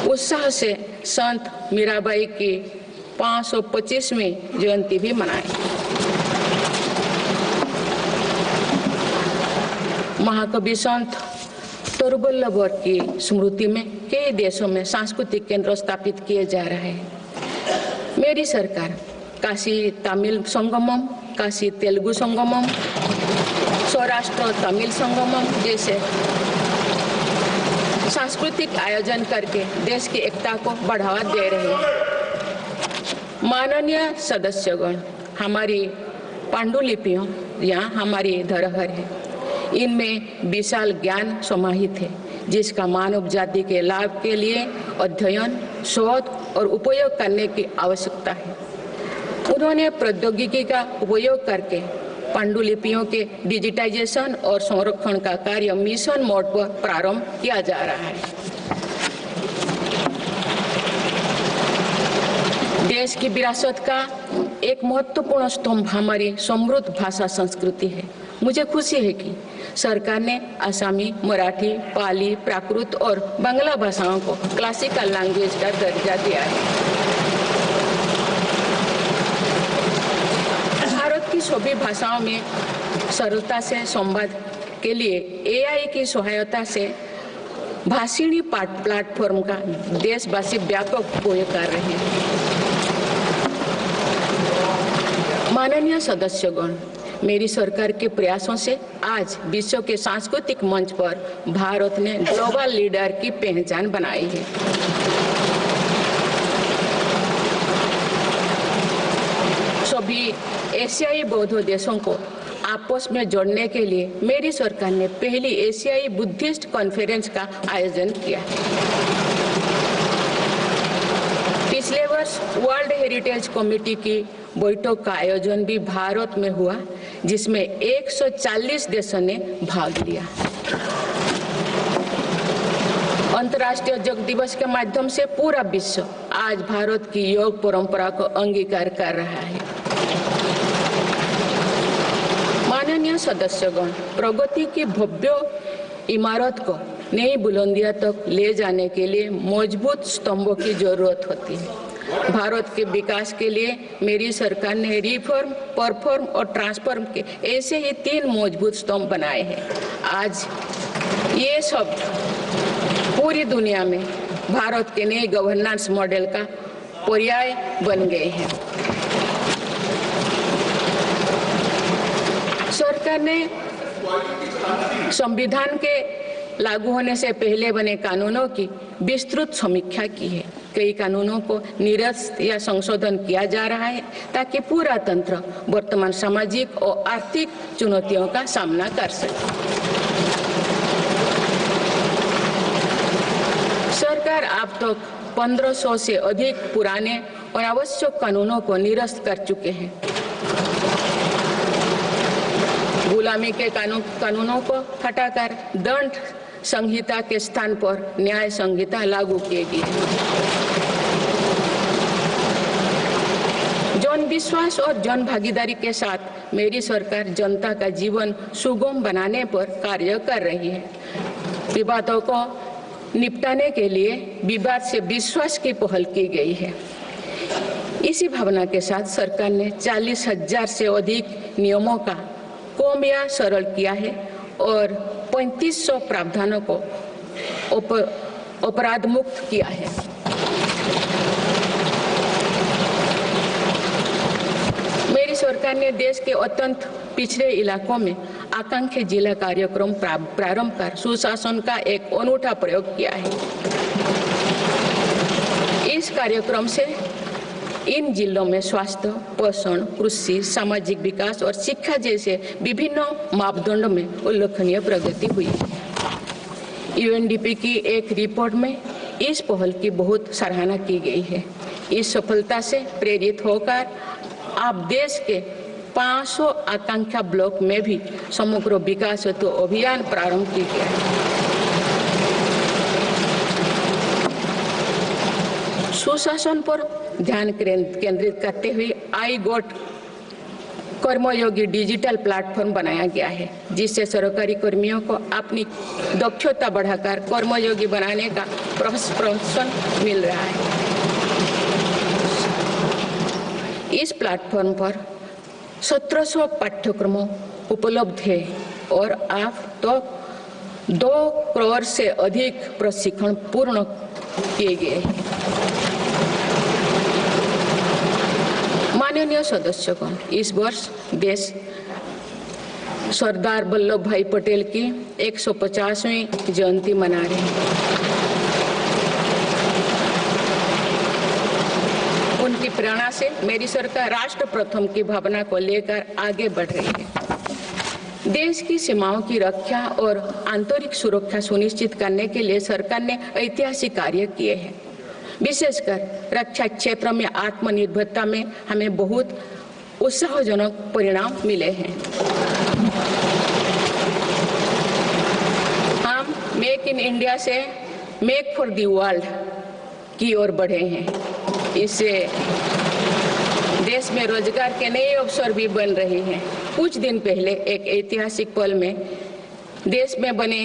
उत्साह से संत मीराबाई की 525वीं जयंती भी मनाई। महाकवि संत तरुवल्लभ की स्मृति में कई देशों में सांस्कृतिक केंद्र स्थापित किए जा रहे हैं। मेरी सरकार काशी तमिल संगमम, काशी तेलुगु संगमम, सौराष्ट्र तमिल संगमम जैसे सांस्कृतिक आयोजन करके देश की एकता को बढ़ावा दे रहे हैं। माननीय सदस्यगण, हमारी पांडुलिपियां यहाँ हमारी धरोहर है। इनमें विशाल ज्ञान समाहित है जिसका मानव जाति के लाभ के लिए अध्ययन, शोध और उपयोग करने की आवश्यकता है। उन्होंने प्रौद्योगिकी का उपयोग करके पांडुलिपियों के डिजिटाइजेशन और संरक्षण का कार्य मिशन मोड पर प्रारंभ किया जा रहा है। देश की विरासत का एक महत्वपूर्ण स्तंभ हमारी समृद्ध भाषा संस्कृति है। मुझे खुशी है कि सरकार ने आसामी, मराठी, पाली, प्राकृत और बांग्ला भाषाओं को क्लासिकल लैंग्वेज का दर्जा दिया है। भारत की सभी भाषाओं में सरलता से संवाद के लिए AI की सहायता से भाषिणी प्लेटफॉर्म का देशवासी व्यापक उपयोग कर रहे हैं। माननीय सदस्यगण, मेरी सरकार के प्रयासों से आज विश्व के सांस्कृतिक मंच पर भारत ने ग्लोबल लीडर की पहचान बनाई है। सभी एशियाई बौद्ध देशों को आपस में जोड़ने के लिए मेरी सरकार ने पहली एशियाई बुद्धिस्ट कॉन्फ्रेंस का आयोजन किया। पिछले वर्ष वर्ल्ड हेरिटेज कमेटी की बैठक का आयोजन भी भारत में हुआ जिसमें 140 देशों ने भाग लिया। अंतर्राष्ट्रीय योग दिवस के माध्यम से पूरा विश्व आज भारत की योग परंपरा को अंगीकार कर रहा है। माननीय सदस्यगण, प्रगति की भव्य इमारत को नई बुलंदियों तक ले जाने के लिए मजबूत स्तंभों की जरूरत होती है। भारत के विकास के लिए मेरी सरकार ने रिफॉर्म, परफॉर्म और ट्रांसफॉर्म के ऐसे ही 3 मजबूत स्तंभ बनाए हैं। आज ये शब्द पूरी दुनिया में भारत के नए गवर्नेंस मॉडल का पर्याय बन गए हैं। सरकार ने संविधान के लागू होने से पहले बने कानूनों की विस्तृत समीक्षा की है। कई कानूनों को निरस्त या संशोधन किया जा रहा है ताकि पूरा तंत्र वर्तमान सामाजिक और आर्थिक चुनौतियों का सामना कर सके। सरकार अब तक 1500 से अधिक पुराने और आवश्यक कानूनों को निरस्त कर चुके हैं। गुलामी के कानूनों को हटाकर दंड संहिता के स्थान पर न्याय संहिता लागू किए गए। जन विश्वास और जन भागीदारी के साथ मेरी सरकार जनता का जीवन सुगम बनाने पर कार्य कर रही है। विवादों को निपटाने के लिए विवाद से विश्वास की पहल की गई है। इसी भावना के साथ सरकार ने 40,000 से अधिक नियमों का कम या सरल किया है और 3500 प्रावधानों को अपराध मुक्त किया है। मेरी सरकार ने देश के अत्यंत पिछड़े इलाकों में आकांक्षी जिला कार्यक्रम प्रारंभ कर सुशासन का एक अनूठा प्रयोग किया है। इस कार्यक्रम से इन जिलों में स्वास्थ्य, पोषण, कृषि, सामाजिक विकास और शिक्षा जैसे विभिन्न मापदंडों में उल्लेखनीय प्रगति हुई है। UNDP की एक रिपोर्ट में इस पहल की बहुत सराहना की गई है। इस सफलता से प्रेरित होकर आप देश के 500 आकांक्षा ब्लॉक में भी समग्र विकास हेतु अभियान प्रारंभ किया गया है। सुशासन पर ध्यान केंद्रित करते हुए आई गोट कर्मयोगी डिजिटल प्लेटफॉर्म बनाया गया है, जिससे सरकारी कर्मियों को अपनी दक्षता बढ़ाकर कर्मयोगी बनाने का प्रोत्साहन मिल रहा है। इस प्लेटफॉर्म पर 1700 पाठ्यक्रमों उपलब्ध है और अब तो 2 करोड़ से अधिक प्रशिक्षण पूर्ण किए गए हैं। माननीय सदस्यगण, इस वर्ष देश सरदार वल्लभ भाई पटेल की 150वीं जयंती मना रहे हैं। उनकी प्रेरणा से मेरी सरकार राष्ट्र प्रथम की भावना को लेकर आगे बढ़ रही है। देश की सीमाओं की रक्षा और आंतरिक सुरक्षा सुनिश्चित करने के लिए सरकार ने ऐतिहासिक कार्य किए हैं। विशेषकर रक्षा क्षेत्र में आत्मनिर्भरता में हमें बहुत उत्साहजनक परिणाम मिले हैं। हम मेक इन इंडिया से मेक फॉर द वर्ल्ड की ओर बढ़े हैं। इससे देश में रोजगार के नए अवसर भी बन रहे हैं। कुछ दिन पहले एक ऐतिहासिक पल में देश में बने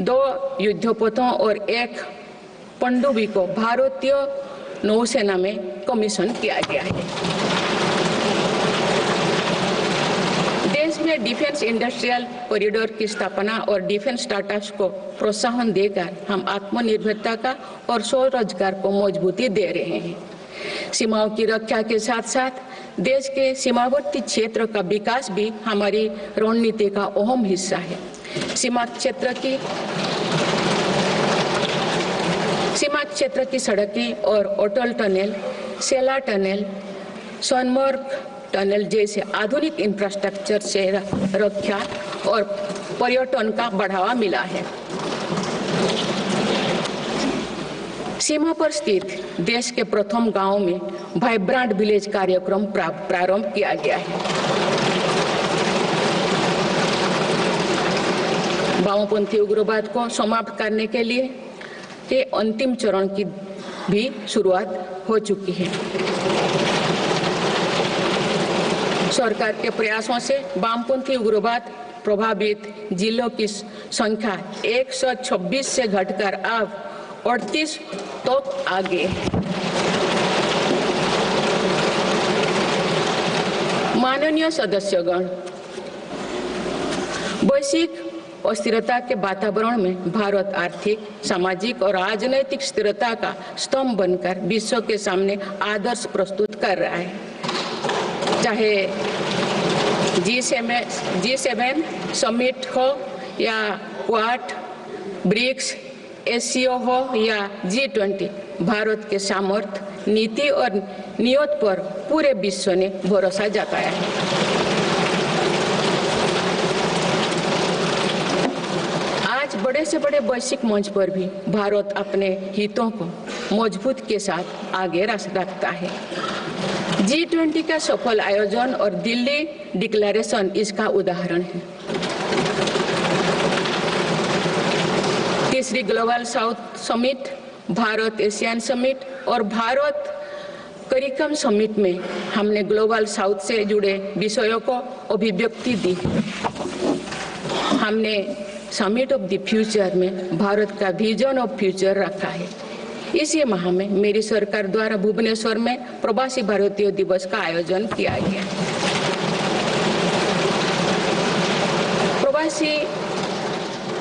2 युद्धपोतों और 1 पनडुब्बी को भारतीय नौसेना में कमीशन किया गया है। देश में डिफेंस इंडस्ट्रियल कॉरिडोर की स्थापना और डिफेंस स्टार्टअप्स को प्रोत्साहन देकर हम आत्मनिर्भरता का और स्वरोजगार को मजबूती दे रहे हैं। सीमाओं की रक्षा के साथ साथ देश के सीमावर्ती क्षेत्र का विकास भी हमारी रणनीति का अहम हिस्सा है। सीमा क्षेत्र की सड़कें और अटल टनल, सेला टनल, सोनमर्ग टनल जैसे आधुनिक इंफ्रास्ट्रक्चर से रक्षा और पर्यटन का बढ़ावा मिला है। सीमा पर स्थित देश के प्रथम गांव में वाइब्रेंट विलेज कार्यक्रम प्रारंभ किया गया है। वामपंथी उग्रवाद को समाप्त करने के लिए के अंतिम चरण की भी शुरुआत हो चुकी है। सरकार के प्रयासों से वामपंथी उग्रवाद प्रभावित जिलों की संख्या 126 से घटकर अब 38 तक आ गए। माननीय सदस्यगण, वैश्विक अस्थिरता के वातावरण में भारत आर्थिक, सामाजिक और राजनैतिक स्थिरता का स्तंभ बनकर विश्व के सामने आदर्श प्रस्तुत कर रहा है। चाहे G7 समिट हो या क्वाड, ब्रिक्स, एससीओ हो या G20, भारत के सामर्थ्य, नीति और नियत पर पूरे विश्व ने भरोसा जताया है। आज बड़े से बड़े वैश्विक मंच पर भी भारत अपने हितों को मजबूत के साथ आगे रखता है। G20 का सफल आयोजन और दिल्ली डिक्लेरेशन इसका उदाहरण है। तीसरी global south summit, Bharat Asian summit और भारत करिकम समिट में हमने ग्लोबल साउथ से जुड़े विषयों को अभिव्यक्ति दी। हमने समिट ऑफ द फ्यूचर में भारत का विजन ऑफ फ्यूचर रखा है। इसी माह में मेरी सरकार द्वारा भुवनेश्वर में प्रवासी भारतीय दिवस का आयोजन किया गया। प्रवासी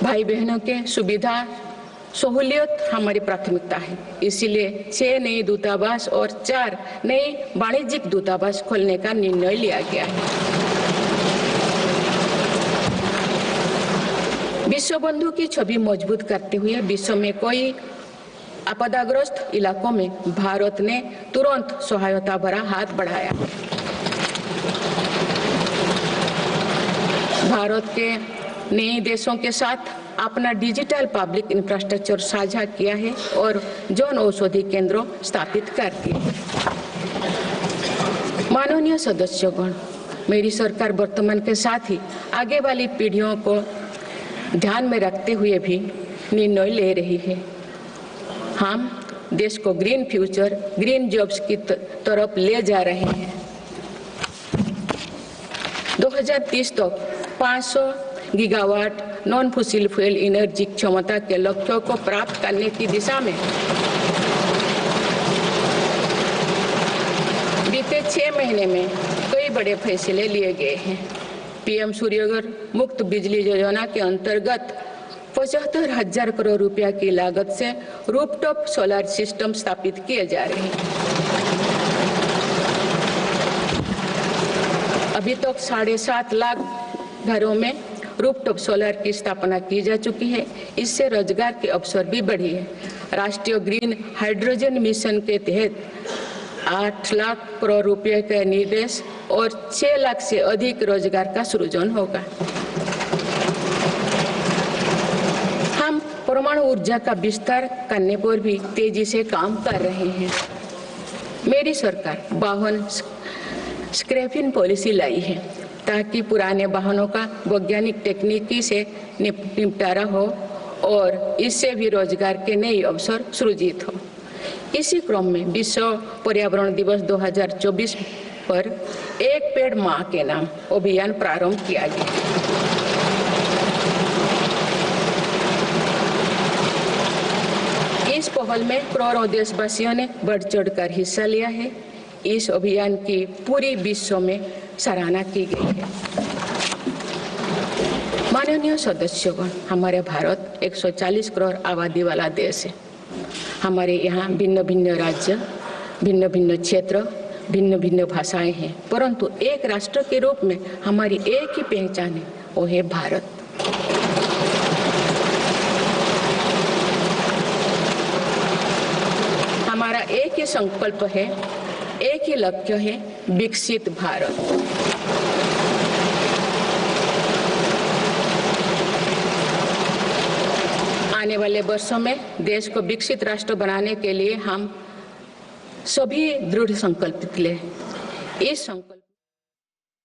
भाई बहनों के सुविधा सहूलियत हमारी प्राथमिकता है। इसीलिए 6 नए दूतावास और 4 नए वाणिज्यिक दूतावास खोलने का निर्णय लिया गया है। विश्व बंधु की छवि मजबूत करते हुए विश्व में कोई आपदाग्रस्त इलाकों में भारत ने तुरंत सहायता भरा हाथ बढ़ाया। भारत के नए देशों के साथ अपना डिजिटल पब्लिक इंफ्रास्ट्रक्चर साझा किया है और जन औषधि केंद्रों स्थापित कर दिए। माननीय सदस्यगण, मेरी सरकार वर्तमान के साथ ही आगे वाली पीढ़ियों को ध्यान में रखते हुए भी निर्णय ले रही है। हम देश को ग्रीन फ्यूचर, ग्रीन जॉब्स की तरफ ले जा रहे हैं। 2030 तक 500 gigawatt non fossil fuel energy क्षमता के लक्ष्यों को प्राप्त करने की दिशा में बीते 6 महीने में कई बड़े फैसले लिए गए हैं। पीएम सूर्यघर मुफ्त बिजली योजना के अंतर्गत 75,000 करोड़ रुपया की लागत से रूफटॉप सोलर सिस्टम स्थापित किए जा रहे हैं। अभी तक 7.5 लाख घरों में रूफटॉप सोलर की स्थापना की जा चुकी है। इससे रोजगार के अवसर भी बढ़ी है। राष्ट्रीय ग्रीन हाइड्रोजन मिशन के तहत 8 लाख करोड़ रुपए के निवेश और 6 लाख से अधिक रोजगार का सृजन होगा। हम परमाणु ऊर्जा का विस्तार करने पर भी तेजी से काम कर रहे हैं। मेरी सरकार वाहन स्क्रैपिंग पॉलिसी लाई है ताकि पुराने वाहनों का वैज्ञानिक तकनीकी से निपटारा हो और इससे भी रोजगार के नए अवसर सृजित हो। इसी क्रम में विश्व पर्यावरण दिवस 2024 पर एक पेड़ मां के नाम अभियान प्रारंभ किया गया। इस पहल में करोड़ों देशवासियों ने बढ़ चढ़कर हिस्सा लिया है। इस अभियान की पूरी विश्व में सराहना की गई है। माननीय सदस्यगण, हमारे भारत 140 करोड़ आबादी वाला देश है। हमारे यहाँ भिन्न भिन्न राज्य, भिन्न भिन्न क्षेत्र, भिन्न भिन्न भाषाएं हैं, परंतु एक राष्ट्र के रूप में हमारी एक ही पहचान है, वो है भारत। हमारा एक ही संकल्प है, एक ही लक्ष्य है, विकसित भारत। आने वाले वर्षों में देश को विकसित राष्ट्र बनाने के लिए हम सभी दृढ़ संकल्पित हैं। इस संकल्प